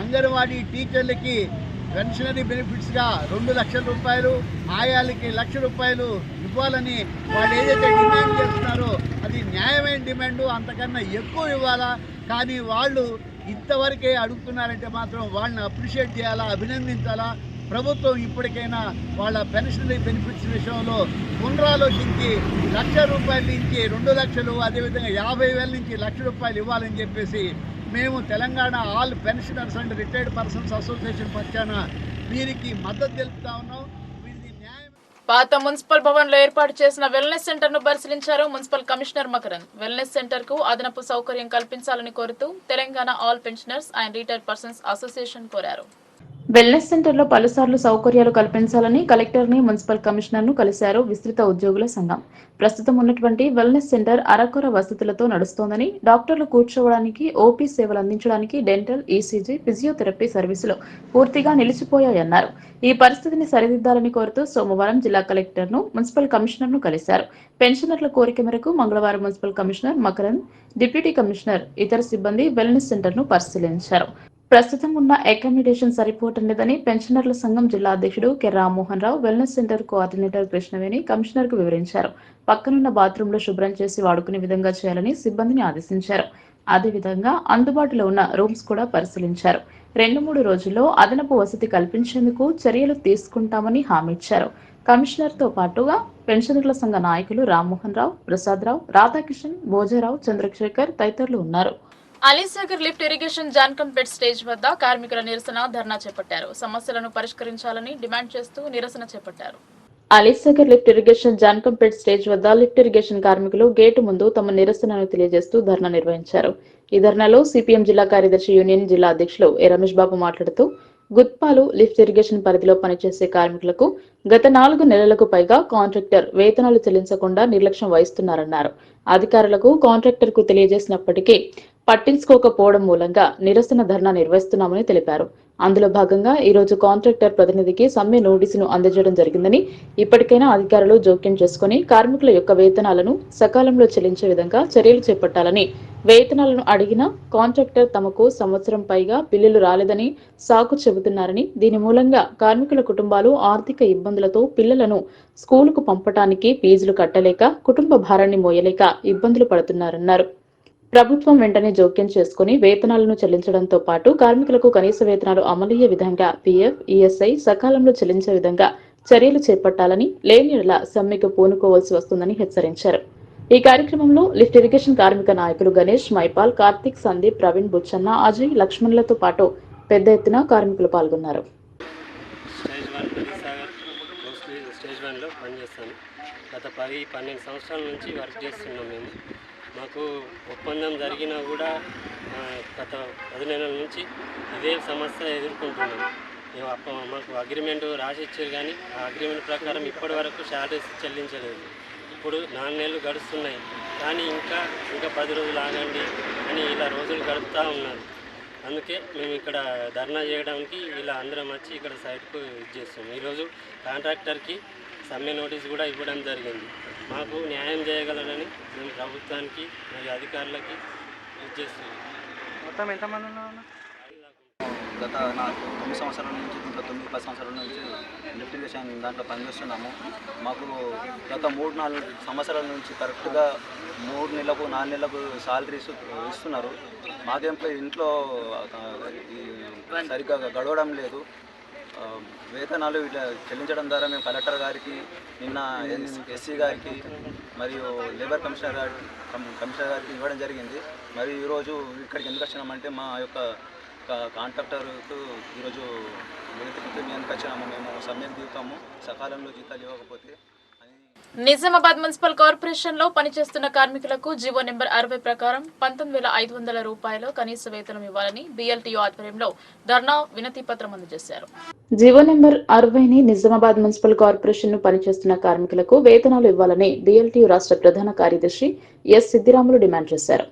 అంగన్వాడీ టీచర్లకి పెన్షనరీ బెనిఫిట్స్గా 2 లక్షల రూపాయలు, ఆయాలకి 1 లక్ష రూపాయలు ఇవ్వాలని వాళ్ళు ఏదైతే డిమాండ్ చేస్తున్నారో అది న్యాయమైన డిమాండు, అంతకన్నా ఎక్కువ ఇవ్వాలా. కానీ వాళ్ళు ఇంతవరకే అడుగుతున్నారంటే మాత్రం వాళ్ళని అప్రిషియేట్ చేయాలా, అభినందించాలా. ప్రభుత్వం ఇప్పటికైనా వాళ్ళ పెన్షనరీ బెనిఫిట్స్ విషయంలో పునరాలోచించి 1 లక్ష రూపాయల నుంచి 2 లక్షలు, అదేవిధంగా 50,000 నుంచి 1 లక్ష రూపాయలు ఇవ్వాలని చెప్పేసి మేము Telangana all pensioners and retired persons association పక్షాన వీరికి మద్దతు తెలుపుతా ఉన్నాం. పాత మున్సిపల్ భవన్ లో ఏర్పాటు చేసిన వెల్నెస్ సెంటర్ ను పరిశీలించారు municipal commissioner Makarand. Wellness centre కు అదనపు సౌకర్యం కల్పించాలని కోరుతూ Telangana all pensioners and retired persons association కోరారు. వెల్నెస్ సెంటర్ లో పలుసార్లు సౌకర్యాలు కల్పించాలని కలెక్టర్ ని, మున్సిపల్ కమిషనర్ ను కలిశారు విస్తృత ఉద్యోగుల సంఘం. ప్రస్తుతం ఉన్నటువంటి వెల్నెస్ సెంటర్ అరకొర వసతులతో నడుస్తోందని, డాక్టర్లు కూర్చోవడానికి, ఓపీ సేవలు అందించడానికి డెంటల్, ఈసీజీ, ఫిజియోథెరపీ సర్వీసులు పూర్తిగా నిలిచిపోయాయన్నారు. ఈ పరిస్థితిని సరిదిద్దాలని కోరుతూ సోమవారం జిల్లా కలెక్టర్ ను, మున్సిపల్ కమిషనర్ ను కలిశారు. పెన్షనర్ల కోరిక మేరకు మంగళవారం municipal commissioner Makarand, deputy commissioner, ఇతర సిబ్బంది వెల్నెస్ సెంటర్ ను పరిశీలించారు. ప్రస్తుతం ఉన్న అకామిడేషన్ సరిపోవటం లేదని పెన్షనర్ల సంఘం జిల్లా అధ్యక్షుడు K Rammohan Rao wellness centre coordinator Krishnaveni commissioner కు వివరించారు. పక్కనున్న బాత్రూమ్ లో శుభ్రం చేసి వాడుకునే విధంగా చేయాలని సిబ్బందిని ఆదేశించారు. అదేవిధంగా అందుబాటులో ఉన్న రూమ్స్ కూడా పరిశీలించారు. 2-3 రోజుల్లో అదనపు వసతి కల్పించేందుకు చర్యలు తీసుకుంటామని హామీ ఇచ్చారు. కమిషనర్ తో పాటుగా పెన్షనర్ల సంఘ నాయకులు రామ్మోహన్ రావు, ప్రసాద్ రావు, రాధాకిషన్, భోజరావు, చంద్రశేఖర్ తదితరులు ఉన్నారు. Alisagar lift irrigation Jankampet stage వద్ద కార్మికుల నిరసన ధర్నా చేపట్టారు. సమస్యలను పరిష్కరించాలని డిమాండ్ చేస్తూ నిరసన చేపట్టారు. Alisagar lift irrigation Jankampet stage వద్ద లిఫ్ట్ ఇరిగేషన్ కార్మికులు గేటు ముందు తమ నిరసనను తెలియజేస్తూ ధర్నా నిర్వహించారు. ఈ ధర్నాలో సిపిఎం జిల్లా కార్యదర్శి యూనియన్ జిల్లా అధ్యక్షులు ఎ రమేష్ బాబు మాట్లాడుతూ గుత్పాలు లిఫ్ట్ ఇరిగేషన్ పరిధిలో పనిచేసే కార్మికులకు గత 4 నెలలకు పైగా కాంట్రాక్టర్ వేతనాలు చెల్లించకుండా నిర్లక్ష్యం వహిస్తున్నారన్నారు. అధికారులకు కాంట్రాక్టర్ కు తెలియజేసినప్పటికీ పట్టించుకోకపోవడం మూలంగా నిరసన ధర్నా నిర్వహిస్తున్నామని తెలిపారు. అందులో భాగంగా ఈ రోజు కాంట్రాక్టర్ ప్రతినిధికి సమ్మె నోటీసును అందజేయడం జరిగిందని, ఇప్పటికైనా అధికారులు జోక్యం చేసుకుని కార్మికుల యొక్క వేతనాలను సకాలంలో చెల్లించే విధంగా చర్యలు చేపట్టాలని, వేతనాలను అడిగిన కాంట్రాక్టర్ తమకు సంవత్సరం పైగా బిల్లులు రాలేదని సాకు చెబుతున్నారని, దీని మూలంగా కార్మికుల కుటుంబాలు ఆర్థిక ఇబ్బందులతో పిల్లలను స్కూలుకు పంపటానికి ఫీజులు కట్టలేక, కుటుంబ భారాన్ని మోయలేక ఇబ్బందులు పడుతున్నారన్నారు. ప్రభుత్వం వెంటనే జోక్యం చేసుకుని వేతనాలను చెల్లించడంతో పాటు కార్మికులకు కనీస వేతనాలు అమలయ్యే విధంగా పీఎఫ్, ఈఎస్ఐ సకాలంలో చెల్లించే విధంగా చర్యలు చేపట్టాలని, లేని యెడల సమ్మెకు పూనుకోవాల్సి వస్తుందని హెచ్చరించారు. ఈ కార్యక్రమంలో లిఫ్ట్ ఇరిగేషన్ కార్మిక నాయకులు గణేష్, మైపాల్, కార్తిక్, సందీప్, ప్రవీణ్, బుచ్చన్న, అజయ్, లక్ష్మణ్లతో పాటు పెద్ద ఎత్తున కార్మికులు పాల్గొన్నారు. స్టేజ్ 1లో పనిచేస్తాను. గత 10-12 సంవత్సరాల నుంచి వర్క్ చేస్తున్నాం. మేము మాకు ఒప్పందం జరిగినా కూడా గత 10 నెలల నుంచి ఇదే సమస్య ఎదుర్కొంటున్నాం. మాకు అగ్రిమెంట్ రాసి ఇచ్చారు, కానీ ఆ అగ్రిమెంట్ ప్రకారం ఇప్పటి వరకు శాలరీస్ చెల్లించలేదు. ఇప్పుడు 4 నెలలు గడుస్తున్నాయి, కానీ ఇంకా 10 రోజులు ఆగండి అని ఇలా రోజులు గడుపుతూ ఉన్నారు. అందుకే మేము ఇక్కడ ధర్నా చేయడానికి ఇలా అందరం వచ్చి ఇక్కడ సైట్కు చేస్తాం. ఈరోజు కాంట్రాక్టర్కి సమ్మె నోటీస్ కూడా ఇవ్వడం జరిగింది. మాకు న్యాయం చేయగలరని మేము ప్రభుత్వానికి మరియు అధికారులకి చేస్తున్నాం. మొత్తం ఎంతమంది ఉన్నారు? గత 9 సంవత్సరాల నుంచి ఇంకా 9-10 సంవత్సరాల నుంచి ఎలక్ట్రిఫికేషన్ దాంట్లో పనిచేస్తున్నాము. మాకు గత 3-4 సంవత్సరాల నుంచి కరెక్ట్గా 3 నెలలకు 4 నెలలకు శాలరీస్ ఇస్తున్నారు. మాకేంపై ఇంట్లో సరిగ్గా గడవడం లేదు. వేతనాలు ఇట్లా చెల్లించడం ద్వారా మేము కలెక్టర్ గారికి, నిన్న ఎస్సీ గారికి మరియు లేబర్ కమిషనర్ గారికి ఇవ్వడం జరిగింది. మరియు ఈరోజు ఇక్కడికి ఎందుకు వచ్చినామంటే మా యొక్క కాంట్రాక్టర్కు ఈరోజు వినతికి మేము ఎందుకు వచ్చినాము, మేము సమ్మెకు దిగుతాము, సకాలంలో జీతాలు ఇవ్వకపోతే. నిజామాబాద్ మున్సిపల్ కార్పొరేషన్ లో పనిచేస్తున్న కార్మికులకు జీవో నెంబర్ 60 ప్రకారం 19,500 రూపాయలు కనీస వేతనం ఇవ్వాలని BLTO ఆధ్వర్యంలో ధర్నా వినతి పత్రం అందజేశారు. జీవో నెంబర్ 60ని నిజామాబాద్ మున్సిపల్ కార్పొరేషన్ ను పనిచేస్తున్న కార్మికులకు వేతనాలు ఇవ్వాలని BLTO రాష్ట్ర ప్రధాన కార్యదర్శి ఎస్ సిద్దిరాములు డిమాండ్ చేశారు.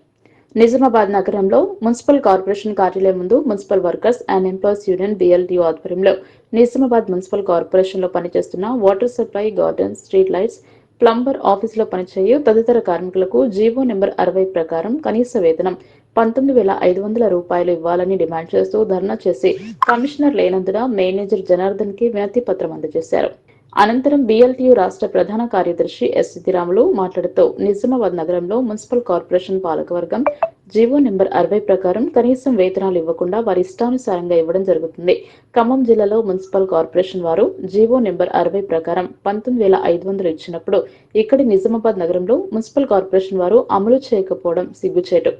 నిజామాబాద్ నగరంలో మున్సిపల్ కార్పొరేషన్ కార్యాలయం ముందు municipal workers and employees union BLTO ఆధ్వర్యంలో నిజామాబాద్ మున్సిపల్ కార్పొరేషన్ లో పనిచేస్తున్న water supply, garden, street lights, plumber ఆఫీసులో పనిచేయు తదితర కార్మికులకు జీవో నెంబర్ 60 ప్రకారం కనీస వేతనం 19,500 రూపాయలు ఇవ్వాలని డిమాండ్ చేస్తూ ధర్నా చేసి కమిషనర్ లేనందున మేనేజర్ జనార్దన్ కి వినతి పత్రం అందజేశారు. అనంతరం BLTO రాష్ట్ర ప్రధాన కార్యదర్శి ఎస్ సిద్దిరాములు మాట్లాడుతూ నిజామాబాద్ నగరంలో మున్సిపల్ కార్పొరేషన్ పాలకవర్గం జీవో నెంబర్ 60 ప్రకారం కనీసం వేతనాలు ఇవ్వకుండా వారి ఇష్టానుసారంగా ఇవ్వడం జరుగుతుంది. ఖమ్మం జిల్లాలో మున్సిపల్ కార్పొరేషన్ వారు జీవో నెంబర్ 60 ప్రకారం 19,500 ఇచ్చినప్పుడు ఇక్కడి నిజామాబాద్ నగరంలో మున్సిపల్ కార్పొరేషన్ వారు అమలు చేయకపోవడం సిగ్గుచేటు.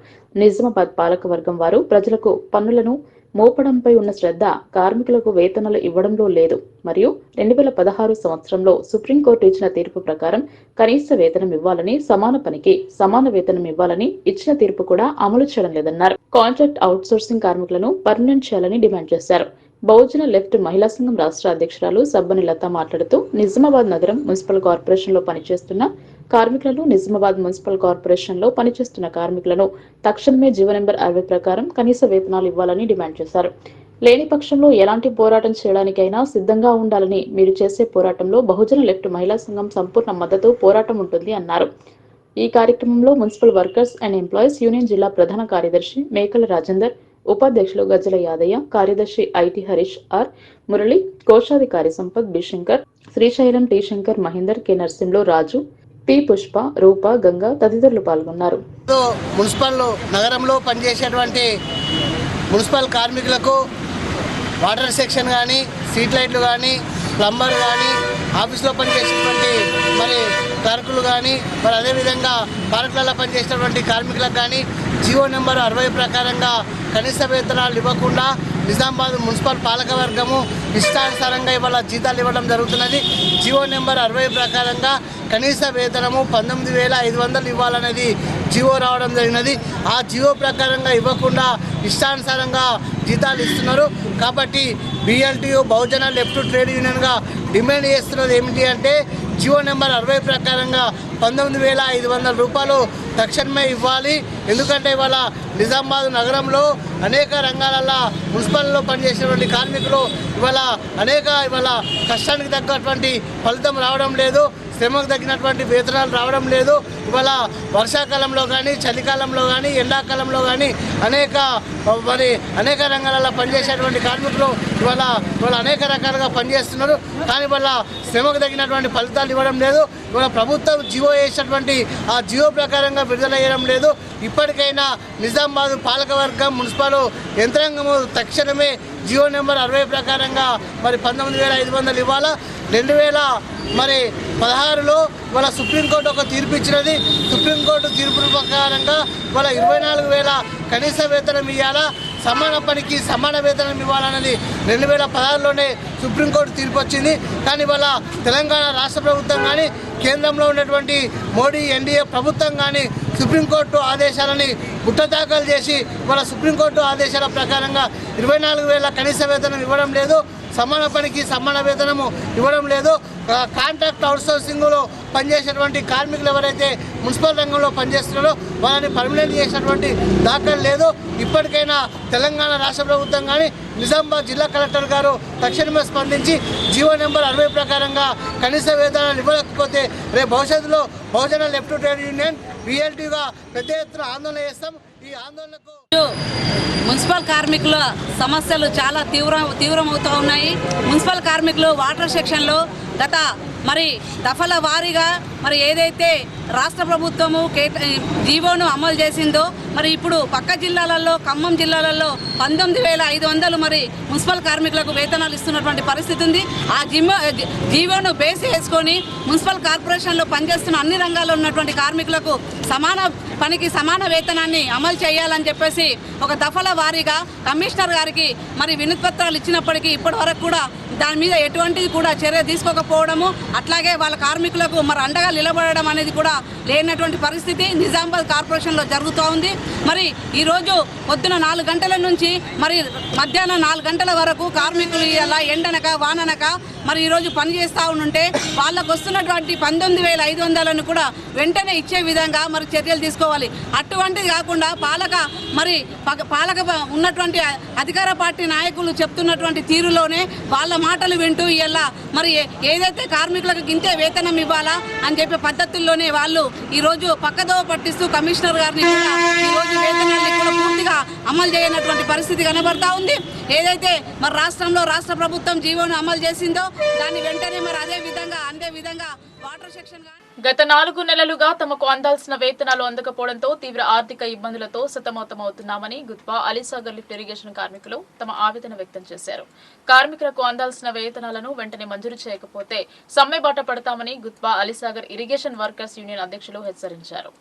నిజామాబాద్ పాలకవర్గం వారు ప్రజలకు పన్నులను మోపడంపై ఉన్న శ్రద్ధ కార్మికులకు వేతనాలు ఇవ్వడంలో లేదు. మరియు 2016 సంవత్సరంలో సుప్రీంకోర్టు ఇచ్చిన తీర్పు ప్రకారం కనీస వేతనం ఇవ్వాలని, సమాన పనికి సమాన వేతనం ఇవ్వాలని ఇచ్చిన తీర్పు కూడా అమలు చేయడం లేదన్నారు. కాంట్రాక్ట్ అవుట్సోర్సింగ్ కార్మికులను పర్మనెంట్ చేయాలని డిమాండ్ చేశారు. బహుజన లెఫ్ట్ మహిళా సంఘం రాష్ట్ర అధ్యక్షురాలు సబ్బని లత మాట్లాడుతూ నిజామాబాద్ నగరం మున్సిపల్ కార్పొరేషన్ లో పనిచేస్తున్న కార్మికులను, నిజామాబాద్ మున్సిపల్ కార్పొరేషన్ లో పనిచేస్తున్న కార్మికులను తక్షణమే జీవో నెంబర్ 60 ప్రకారం కనీస వేతనాలు ఇవ్వాలని డిమాండ్ చేశారు. లేని పక్షంలో ఎలాంటి పోరాటం చేయడానికైనా సిద్ధంగా ఉండాలని, మీరు చేసే పోరాటంలో బహుజన లెఫ్ట్ మహిళా సంఘం సంపూర్ణ మద్దతు పోరాటం ఉంటుంది అన్నారు. ఈ కార్యక్రమంలో municipal workers and employees union జిల్లా ప్రధాన కార్యదర్శి మేకల రాజేందర్, ఉపాధ్యక్షులు గజ్జల యాదయ్య, కార్యదర్శి ఐటి హరీష్ ఆర్, మురళి, కోశాధికారి Sampath B Shankar, Srisailam T Shankar, Mahender, K Narasimhulu, Raju, P Pushpa, Roopa, Ganga తదితరులు పాల్గొన్నారు. మున్సిపల్ నగరంలో పనిచేసేటువంటి మున్సిపల్ కార్మికులకు వాటర్ సెక్షన్ కానీ, స్ట్రీట్ లైట్లు కానీ, ప్లంబర్ కానీ, ఆఫీస్లో పనిచేసేటువంటి మరి క్లర్కులు కానీ, మరి అదేవిధంగా పార్కులలో పనిచేసేటువంటి కార్మికులకు కానీ జీవో నెంబర్ 60 ప్రకారంగా కనీస వేతనాలు ఇవ్వకుండా నిజామాబాద్ మున్సిపల్ పాలకవర్గము ఇష్టానుసారంగా ఇవాళ జీతాలు ఇవ్వడం జరుగుతున్నది. జీవో నెంబర్ 60 ప్రకారంగా కనీస వేతనము 19,500 ఇవ్వాలనేది జీవో రావడం జరిగినది. ఆ జీవో ప్రకారంగా ఇవ్వకుండా ఇష్టానుసారంగా జీతాలు ఇస్తున్నారు. కాబట్టి BLTO బహుజన లెఫ్ట్ ట్రేడ్ యూనియన్గా డిమాండ్ చేస్తున్నది ఏమిటి అంటే జీవో నెంబర్ 60 ప్రకారంగా 19,500 రూపాయలు తక్షణమే ఇవ్వాలి. ఎందుకంటే ఇవాళ నిజామాబాద్ నగరంలో అనేక రంగాలలో మున్సిపల్లో పనిచేసేటువంటి కార్మికులు ఇవాళ కష్టానికి తగ్గటువంటి ఫలితం రావడం లేదు, శ్రమకు తగ్గినటువంటి వేతనాలు రావడం లేదు. ఇవాళ వర్షాకాలంలో కానీ, చలికాలంలో కానీ, ఎండాకాలంలో కానీ అనేక రంగాలలో పనిచేసేటువంటి కార్మికులు ఇవాళ అనేక రకాలుగా పనిచేస్తున్నారు. కానీ వాళ్ళ శ్రమకు తగినటువంటి ఫలితాలు ఇవ్వడం లేదు. ఇవాళ ప్రభుత్వం జీవో వేసినటువంటి ఆ జీవో ప్రకారంగా విడుదల చేయడం లేదు. ఇప్పటికైనా నిజామాబాద్ పాలకవర్గం, మున్సిపల్ యంత్రాంగము తక్షణమే జీవో నెంబర్ 60 ప్రకారంగా మరి 19,500 ఇవ్వాలా. 2016లో వాళ్ళ సుప్రీంకోర్టు ఒక తీర్పు ఇచ్చినది. సుప్రీంకోర్టు తీర్పు ప్రకారంగా వాళ్ళ 24,000 కనీస వేతనం ఇవ్వాలా, సమాన పనికి సమాన వేతనం ఇవ్వాలన్నది 2016లోనే సుప్రీంకోర్టు తీర్పు వచ్చింది. కానీ వాళ్ళ తెలంగాణ రాష్ట్ర ప్రభుత్వం కానీ, కేంద్రంలో ఉన్నటువంటి మోడీ NDA ప్రభుత్వం కానీ సుప్రీంకోర్టు ఆదేశాలని గుట్టదాఖలు చేసి వాళ్ళ సుప్రీంకోర్టు ఆదేశాల ప్రకారంగా 24,000 కనీస వేతనం ఇవ్వడం లేదు. సమాన పనికి సమాన వేతనము ఇవ్వడం లేదు. కాంట్రాక్ట్ అవుట్సోర్సింగ్లో పనిచేసేటువంటి కార్మికులు ఎవరైతే మున్సిపల్ రంగంలో పనిచేస్తున్నారో వాళ్ళని పర్మనెంట్ చేసినటువంటి దాఖలు లేదు. ఇప్పటికైనా తెలంగాణ రాష్ట్ర ప్రభుత్వం కానీ నిజామాబాద్ జిల్లా కలెక్టర్ గారు తక్షణమే స్పందించి జీవో నెంబర్ 60 ప్రకారంగా కనీస వేతనాలు ఇవ్వలేకపోతే రేపు భవిష్యత్తులో బహుజన లెఫ్ట్ ట్రేడ్ యూనియన్ VLTగా పెద్ద ఎత్తున ఆందోళన చేస్తాం. ఈ ఆందోళనకు మున్సిపల్ కార్మికుల సమస్యలు చాలా తీవ్రమవుతూ ఉన్నాయి. మున్సిపల్ కార్మికులు వాటర్ సెక్షన్లో గత దఫల వారీగా ఏదైతే రాష్ట్ర ప్రభుత్వము జీవోను అమలు చేసిందో ఇప్పుడు పక్క జిల్లాలలో ఖమ్మం జిల్లాలలో 19,500 మున్సిపల్ కార్మికులకు వేతనాలు ఇస్తున్నటువంటి పరిస్థితి ఉంది. ఆ జీవోను బేస్ చేసుకొని మున్సిపల్ కార్పొరేషన్లో పనిచేస్తున్న అన్ని రంగాల్లో ఉన్నటువంటి కార్మికులకు సమాన పనికి సమాన వేతనాన్ని అమలు చేయాలని చెప్పేసి ఒక దఫల వారీగా కమిషనర్ గారికి వినతి పత్రాలు ఇచ్చినప్పటికీ ఇప్పటి వరకు కూడా దాని మీద ఎటువంటిది కూడా చర్య తీసుకోకపోవడము, అట్లాగే వాళ్ళ కార్మికులకు అండగా నిలబడడం అనేది కూడా లేనటువంటి పరిస్థితి నిజామాబాద్ కార్పొరేషన్లో జరుగుతూ ఉంది. ఈరోజు పొద్దున 4 గంటల నుంచి మధ్యాహ్నం 4 గంటల వరకు కార్మికులు ఇలా ఎండనక వాననక ఈరోజు పనిచేస్తూ ఉంటే వాళ్ళకు వస్తున్నటువంటి 19,500ను కూడా వెంటనే ఇచ్చే విధంగా చర్యలు తీసుకోవాలి. అటువంటిది కాకుండా పాలక ఉన్నటువంటి అధికార పార్టీ నాయకులు చెప్తున్నటువంటి తీరులోనే వాళ్ళ మాటలు వింటూ ఇలా ఏదైతే కార్మికులకు ఇంతే వేతనం ఇవ్వాలా అని చెప్పే పద్ధతుల్లోనే వాళ్ళు ఈరోజు పక్కదోవ పట్టిస్తూ కమిషనర్ గారిని కూడా ఈరోజు వేతనాన్ని కూడా పూర్తిగా అమలు చేయనటువంటి పరిస్థితి కనబడతా ఉంది. ఏదైతే రాష్ట్రంలో రాష్ట్ర ప్రభుత్వం జీవోను అమలు చేసిందో దాన్ని వెంటనే అదే విధంగా వాటర్ సెక్షన్ గత 4 నెలలుగా తమకు అందాల్సిన వేతనాలు అందకపోవడంతో తీవ్ర ఆర్థిక ఇబ్బందులతో సతమతమవుతున్నామని గుత్పా అలీసాగర్ లిఫ్ట్ ఇరిగేషన్ కార్మికులు తమ ఆవేదన వ్యక్తం చేశారు. కార్మికులకు అందాల్సిన వేతనాలను వెంటనే మంజూరు చేయకపోతే సమ్మె బాట పడతామని Gutpa Alisagar irrigation workers union అధ్యక్షులు హెచ్చరించారు.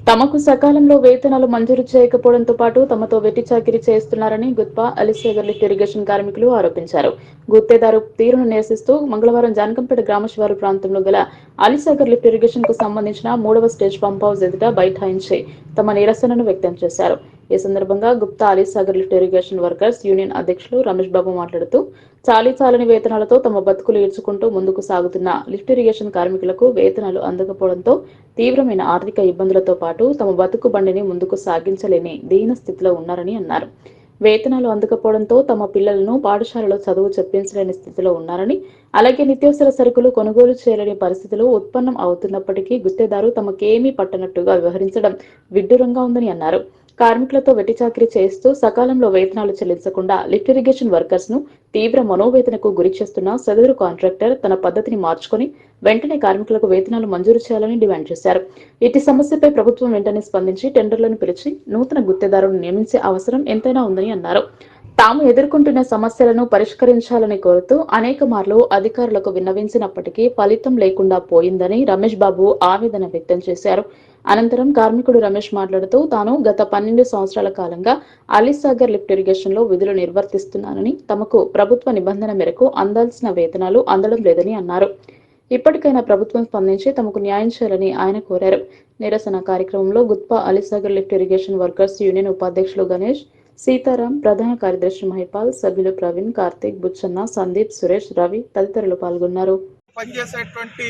తమకు సకాలంలో వేతనాలు మంజూరు చేయకపోవడంతో పాటు తమతో వెట్టి చాకిరీ చేస్తున్నారని గుత్పా అలీసాగర్ లిఫ్ట్ ఇరిగేషన్ కార్మికులు ఆరోపించారు. గుత్తేదారు తీరును నిరసిస్తూ మంగళవారం జానకంపేట గ్రామ శివారు ప్రాంతంలో గల అలీసాగర్ లిఫ్ట్ ఇరిగేషన్ కు సంబంధించిన 3వ స్టేజ్ పంప్ హౌస్ ఎదుట బైఠాయించి తమ నిరసనను వ్యక్తం చేశారు. ఈ సందర్భంగా Gupta Alisagar lift irrigation workers union అధ్యక్షులు రమేష్ బాబు మాట్లాడుతూ చాలీచాలని వేతనాలతో తమ బతుకులు ఈడ్చుకుంటూ ముందుకు సాగుతున్న లిఫ్ట్ ఇరిగేషన్ కార్మికులకు వేతనాలు అందకపోవడంతో తీవ్రమైన ఆర్థిక ఇబ్బందులతో పాటు తమ బతుకు బండిని ముందుకు సాగించలేని దీన స్థితిలో ఉన్నారని అన్నారు. వేతనాలు అందకపోవడంతో తమ పిల్లలను పాఠశాలలో చదువు చెప్పించలేని స్థితిలో ఉన్నారని, అలాగే నిత్యావసర సరుకులు కొనుగోలు చేయలేని పరిస్థితులు ఉత్పన్నం అవుతున్నప్పటికీ గుత్తేదారు తమకేమీ పట్టనట్టుగా వ్యవహరించడం విడ్డూరంగా ఉందని అన్నారు. కార్మికులతో వెట్టి చాకిరీ చేస్తూ సకాలంలో వేతనాలు చెల్లించకుండా లిఫ్ట్ ఇరిగేషన్ వర్కర్స్ ను తీవ్ర మనోవేదనకు గురి చేస్తున్న సదరు కాంట్రాక్టర్ తన పద్ధతిని మార్చుకుని వెంటనే కార్మికులకు వేతనాలు మంజూరు చేయాలని డిమాండ్ చేశారు. ఇటు సమస్యపై ప్రభుత్వం వెంటనే స్పందించి టెండర్లను పిలిచి నూతన గుత్తేదారులను నియమించే అవసరం ఎంతైనా ఉందని అన్నారు. తాము ఎదుర్కొంటున్న సమస్యలను పరిష్కరించాలని కోరుతూ అనేక మార్లు అధికారులకు విన్నవించినప్పటికీ ఫలితం లేకుండా పోయిందని రమేష్ బాబు ఆవేదన వ్యక్తం చేశారు. అనంతరం కార్మికుడు రమేష్ మాట్లాడుతూ తాను గత 12 సంవత్సరాల కాలంగా అలీసాగర్ లిఫ్ట్ ఇరిగేషన్ లో విధులు నిర్వర్తిస్తున్నానని, తమకు ప్రభుత్వ నిబంధన మేరకు అందాల్సిన వేతనాలు అందడం లేదని అన్నారు. ఇప్పటికైనా ప్రభుత్వం స్పందించి తమకు న్యాయం చేయాలని ఆయన కోరారు. నిరసన కార్యక్రమంలో Gutpa Alisagar lift irrigation workers union ఉపాధ్యక్షులు గణేష్, సీతారాం, ప్రధాన కార్యదర్శి మహిపాల్, సభ్యులు ప్రవీణ్, కార్తీక్, బుచ్చన్న, సందీప్, సురేష్, రవి తదితరులు పాల్గొన్నారు. పనిచేసేటువంటి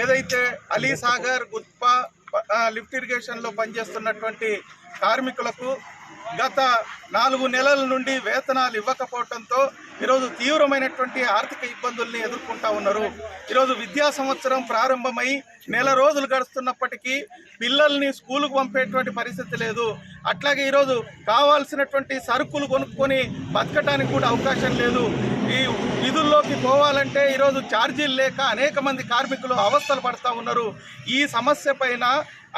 ఏదైతే అలీసాగర్ గుత్పా లిఫ్ట్ ఇరిగేషన్ లో పనిచేస్తున్నటువంటి కార్మికులకు గత 4 నెలల నుండి వేతనాలు ఇవ్వకపోవడంతో ఈరోజు తీవ్రమైనటువంటి ఆర్థిక ఇబ్బందుల్ని ఎదుర్కొంటా ఉన్నారు. ఈరోజు విద్యా సంవత్సరం ప్రారంభమై నెల రోజులు గడుస్తున్నప్పటికీ పిల్లల్ని స్కూలుకు పంపేటువంటి పరిస్థితి లేదు. అట్లాగే ఈరోజు కావాల్సినటువంటి సరుకులు కొనుక్కొని బతకడానికి కూడా అవకాశం లేదు. ఈ విధుల్లోకి పోవాలంటే ఈరోజు ఛార్జీలు లేక అనేక మంది కార్మికులు అవస్థలు పడుతూ ఉన్నారు. ఈ సమస్య పైన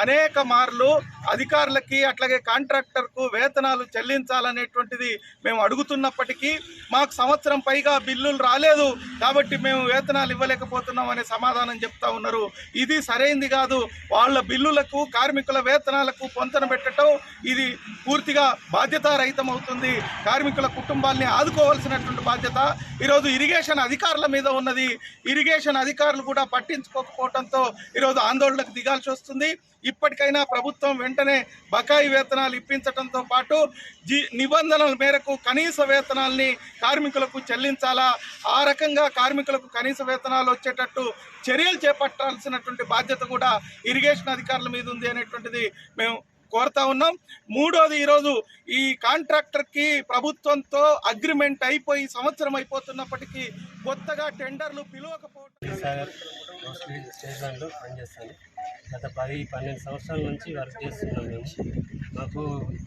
అనేక మార్లు అధికారులకి అట్లాగే కాంట్రాక్టర్కు వేతనాలు చెల్లించాలనేటువంటిది మేము అడుగుతున్నప్పటికీ మాకు సంవత్సరం పైగా బిల్లులు రాలేదు కాబట్టి మేము వేతనాలు ఇవ్వలేకపోతున్నాం అనే సమాధానం చెప్తా ఉన్నారు. ఇది సరైంది కాదు. వాళ్ళ బిల్లులకు కార్మికుల వేతనాలకు పొంతన పెట్టడం ఇది పూర్తిగా బాధ్యతారహితం అవుతుంది. కార్మికుల కుటుంబాల్ని ఆదుకోవాల్సినటువంటి బాధ్యత ఈరోజు ఇరిగేషన్ అధికారుల మీద ఉన్నది. ఇరిగేషన్ అధికారులు కూడా పట్టించుకోకపోవడంతో ఈరోజు ఆందోళనకు దిగాల్సి వస్తుంది. ఇప్పటికైనా ప్రభుత్వం వెంటనే బకాయి వేతనాలు ఇప్పించడంతో పాటు నిబంధనల మేరకు కనీస వేతనాల్ని కార్మికులకు చెల్లించాలా, ఆ రకంగా కార్మికులకు కనీస వేతనాలు వచ్చేటట్టు చర్యలు చేపట్టాల్సినటువంటి బాధ్యత కూడా ఇరిగేషన్ అధికారుల మీద ఉంది అనేటువంటిది మేము కోరుతా ఉన్నాం. మూడోది, ఈరోజు ఈ కాంట్రాక్టర్కి ప్రభుత్వంతో అగ్రిమెంట్ అయిపోయి సంవత్సరం అయిపోతున్నప్పటికీ కొత్తగా టెండర్లు పిలవకపోవడం. స్టేజ్ బ్యాండ్లో పనిచేస్తాను. గత 10-12 సంవత్సరాల నుంచి వర్క్ చేస్తున్నాం మేము. మాకు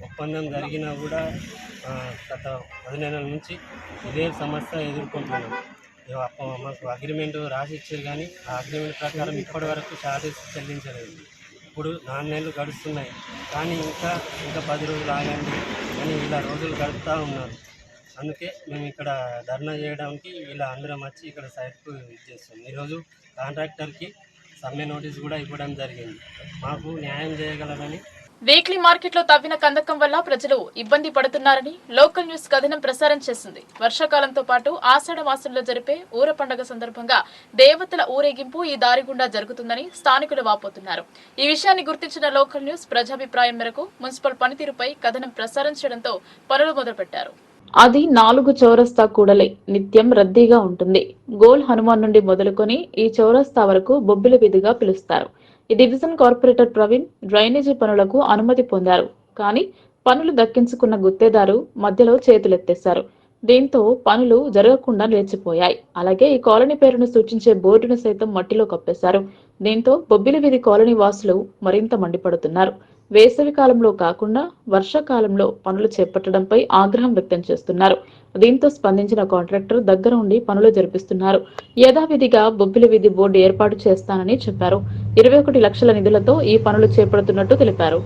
ఒప్పందం జరిగినా కూడా గత 10 నెలల నుంచి ఇదే సమస్య ఎదుర్కొంటున్నాం. మాకు అగ్రిమెంట్ రాసి ఇచ్చారు కానీ ఆ అగ్రిమెంట్ ప్రకారం ఇప్పటి వరకు ఛార్జెస్ చెల్లించలేదు. ఇప్పుడు 4 నెలలు గడుస్తున్నాయి కానీ ఇంకా 10 రోజులు ఆగండి అని ఇలా రోజులు గడుపుతూ ఉన్నారు. అందుకే మేము ఇక్కడ ధర్నా చేయడానికి ఇలా అందరం వచ్చి ఇక్కడ సైట్కు చేస్తాం. ఈరోజు కాంట్రాక్టర్కి సమ్మె నోటీస్ కూడా ఇవ్వడం జరిగింది. మాకు న్యాయం చేయగలరని. వీక్లీ మార్కెట్లో తవ్విన కందకం వల్ల ప్రజలు ఇబ్బంది పడుతున్నారని లోకల్ న్యూస్ కథనం ప్రసారం చేసింది. వర్షాకాలంతో పాటు ఆషాఢ మాసంలో జరిపే ఊర పండుగ సందర్భంగా దేవతల ఊరేగింపు ఈ దారి గుండా జరుగుతుందని స్థానికులు వాపోతున్నారు. ఈ విషయాన్ని గుర్తించిన లోకల్ న్యూస్ ప్రజాభిప్రాయం మేరకు మున్సిపల్ పనితీరుపై కథనం ప్రసారం చేయడంతో పనులు మొదలుపెట్టారు. అది 4 చౌరస్తా కూడలే నిత్యం రద్దీగా ఉంటుంది. గోల్ హనుమాన్ నుండి మొదలుకొని ఈ చౌరస్తా వరకు బొబ్బిలి వీధిగా పిలుస్తారు. ఈ డివిజన్ కార్పొరేటర్ ప్రవీణ్ డ్రైనేజీ పనులకు అనుమతి పొందారు. కానీ పనులు దక్కించుకున్న గుత్తేదారు మధ్యలో చేతులెత్తేశారు. దీంతో పనులు జరగకుండా నిలిచిపోయాయి. అలాగే ఈ కాలనీ పేరును సూచించే బోర్డును సైతం మట్టిలో కప్పేశారు. దీంతో బొబ్బిలి వీధి కాలనీ వాసులు మరింత మండిపడుతున్నారు. వేసవి కాలంలో కాకుండా వర్షాకాలంలో పనులు చేపట్టడంపై ఆగ్రహం వ్యక్తం చేస్తున్నారు. దీంతో స్పందించిన కాంట్రాక్టర్ దగ్గర ఉండి పనులు జరిపిస్తున్నారు. యథావిధిగా బొబ్బిలి వీధి బోర్డు ఏర్పాటు చేస్తానని చెప్పారు. 21 లక్షల నిధులతో ఈ పనులు చేపడుతున్నట్టు తెలిపారు.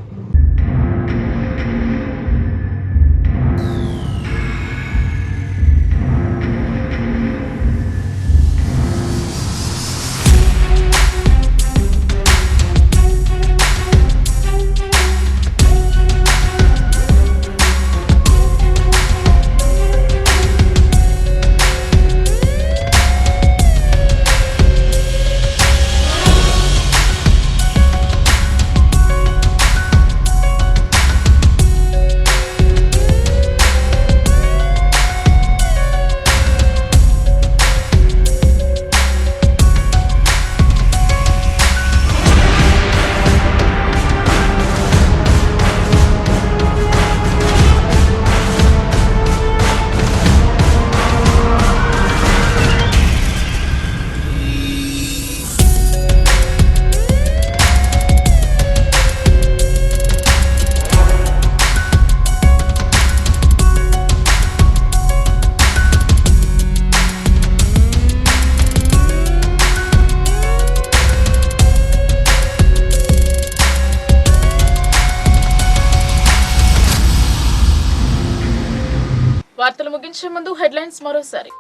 వార్తలు ముగించే ముందు హెడ్లైన్స్ మరోసారి.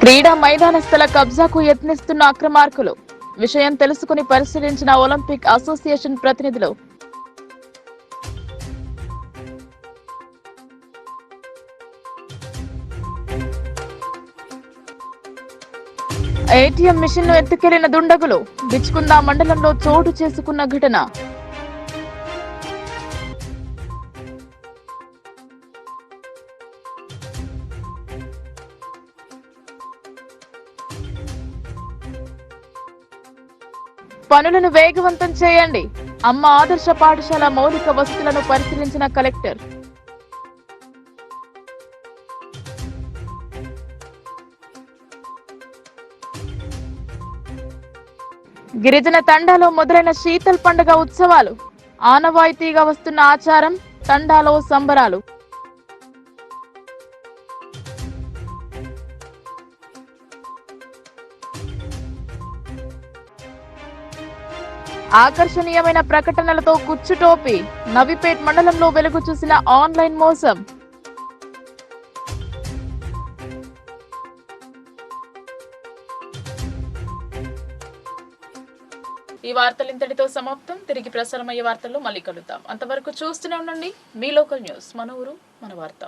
క్రీడా మైదాన స్థల కబ్జాకు యత్నిస్తున్న అక్రమార్కులు. విషయం తెలుసుకుని పరిశీలించిన ఒలింపిక్ అసోసియేషన్ ప్రతినిధులు. ఏటీఎం మిషన్ ను ఎత్తుకెళ్లిన దుండగులు. బిచ్కుంద మండలంలో చోటు చేసుకున్న ఘటన. పనులను వేగవంతం చేయండి. అమ్మ ఆదర్శ పాఠశాల మౌలిక వసతులను పరిశీలించిన కలెక్టర్. గిరిజన తండాలో మొదలైన శీతల్ పండుగ ఉత్సవాలు. ఆనవాయితీగా వస్తున్న ఆచారం. తండాలో సంబరాలు. ఆకర్షణీయమైన ప్రకటనలతో కుచ్చుటోపి. నవిపేట్ మండలంలో వెలుగు చూసిన ఆన్లైన్ మోసం. ఈ వార్తలు ఇంతటితో సమాప్తం. తిరిగి ప్రసారమయ్యే వార్తల్లో మళ్ళీ కలుద్దాం. అంతవరకు చూస్తూనే ఉండండి మీ లోకల్ న్యూస్. మన ఊరు మన వార్త.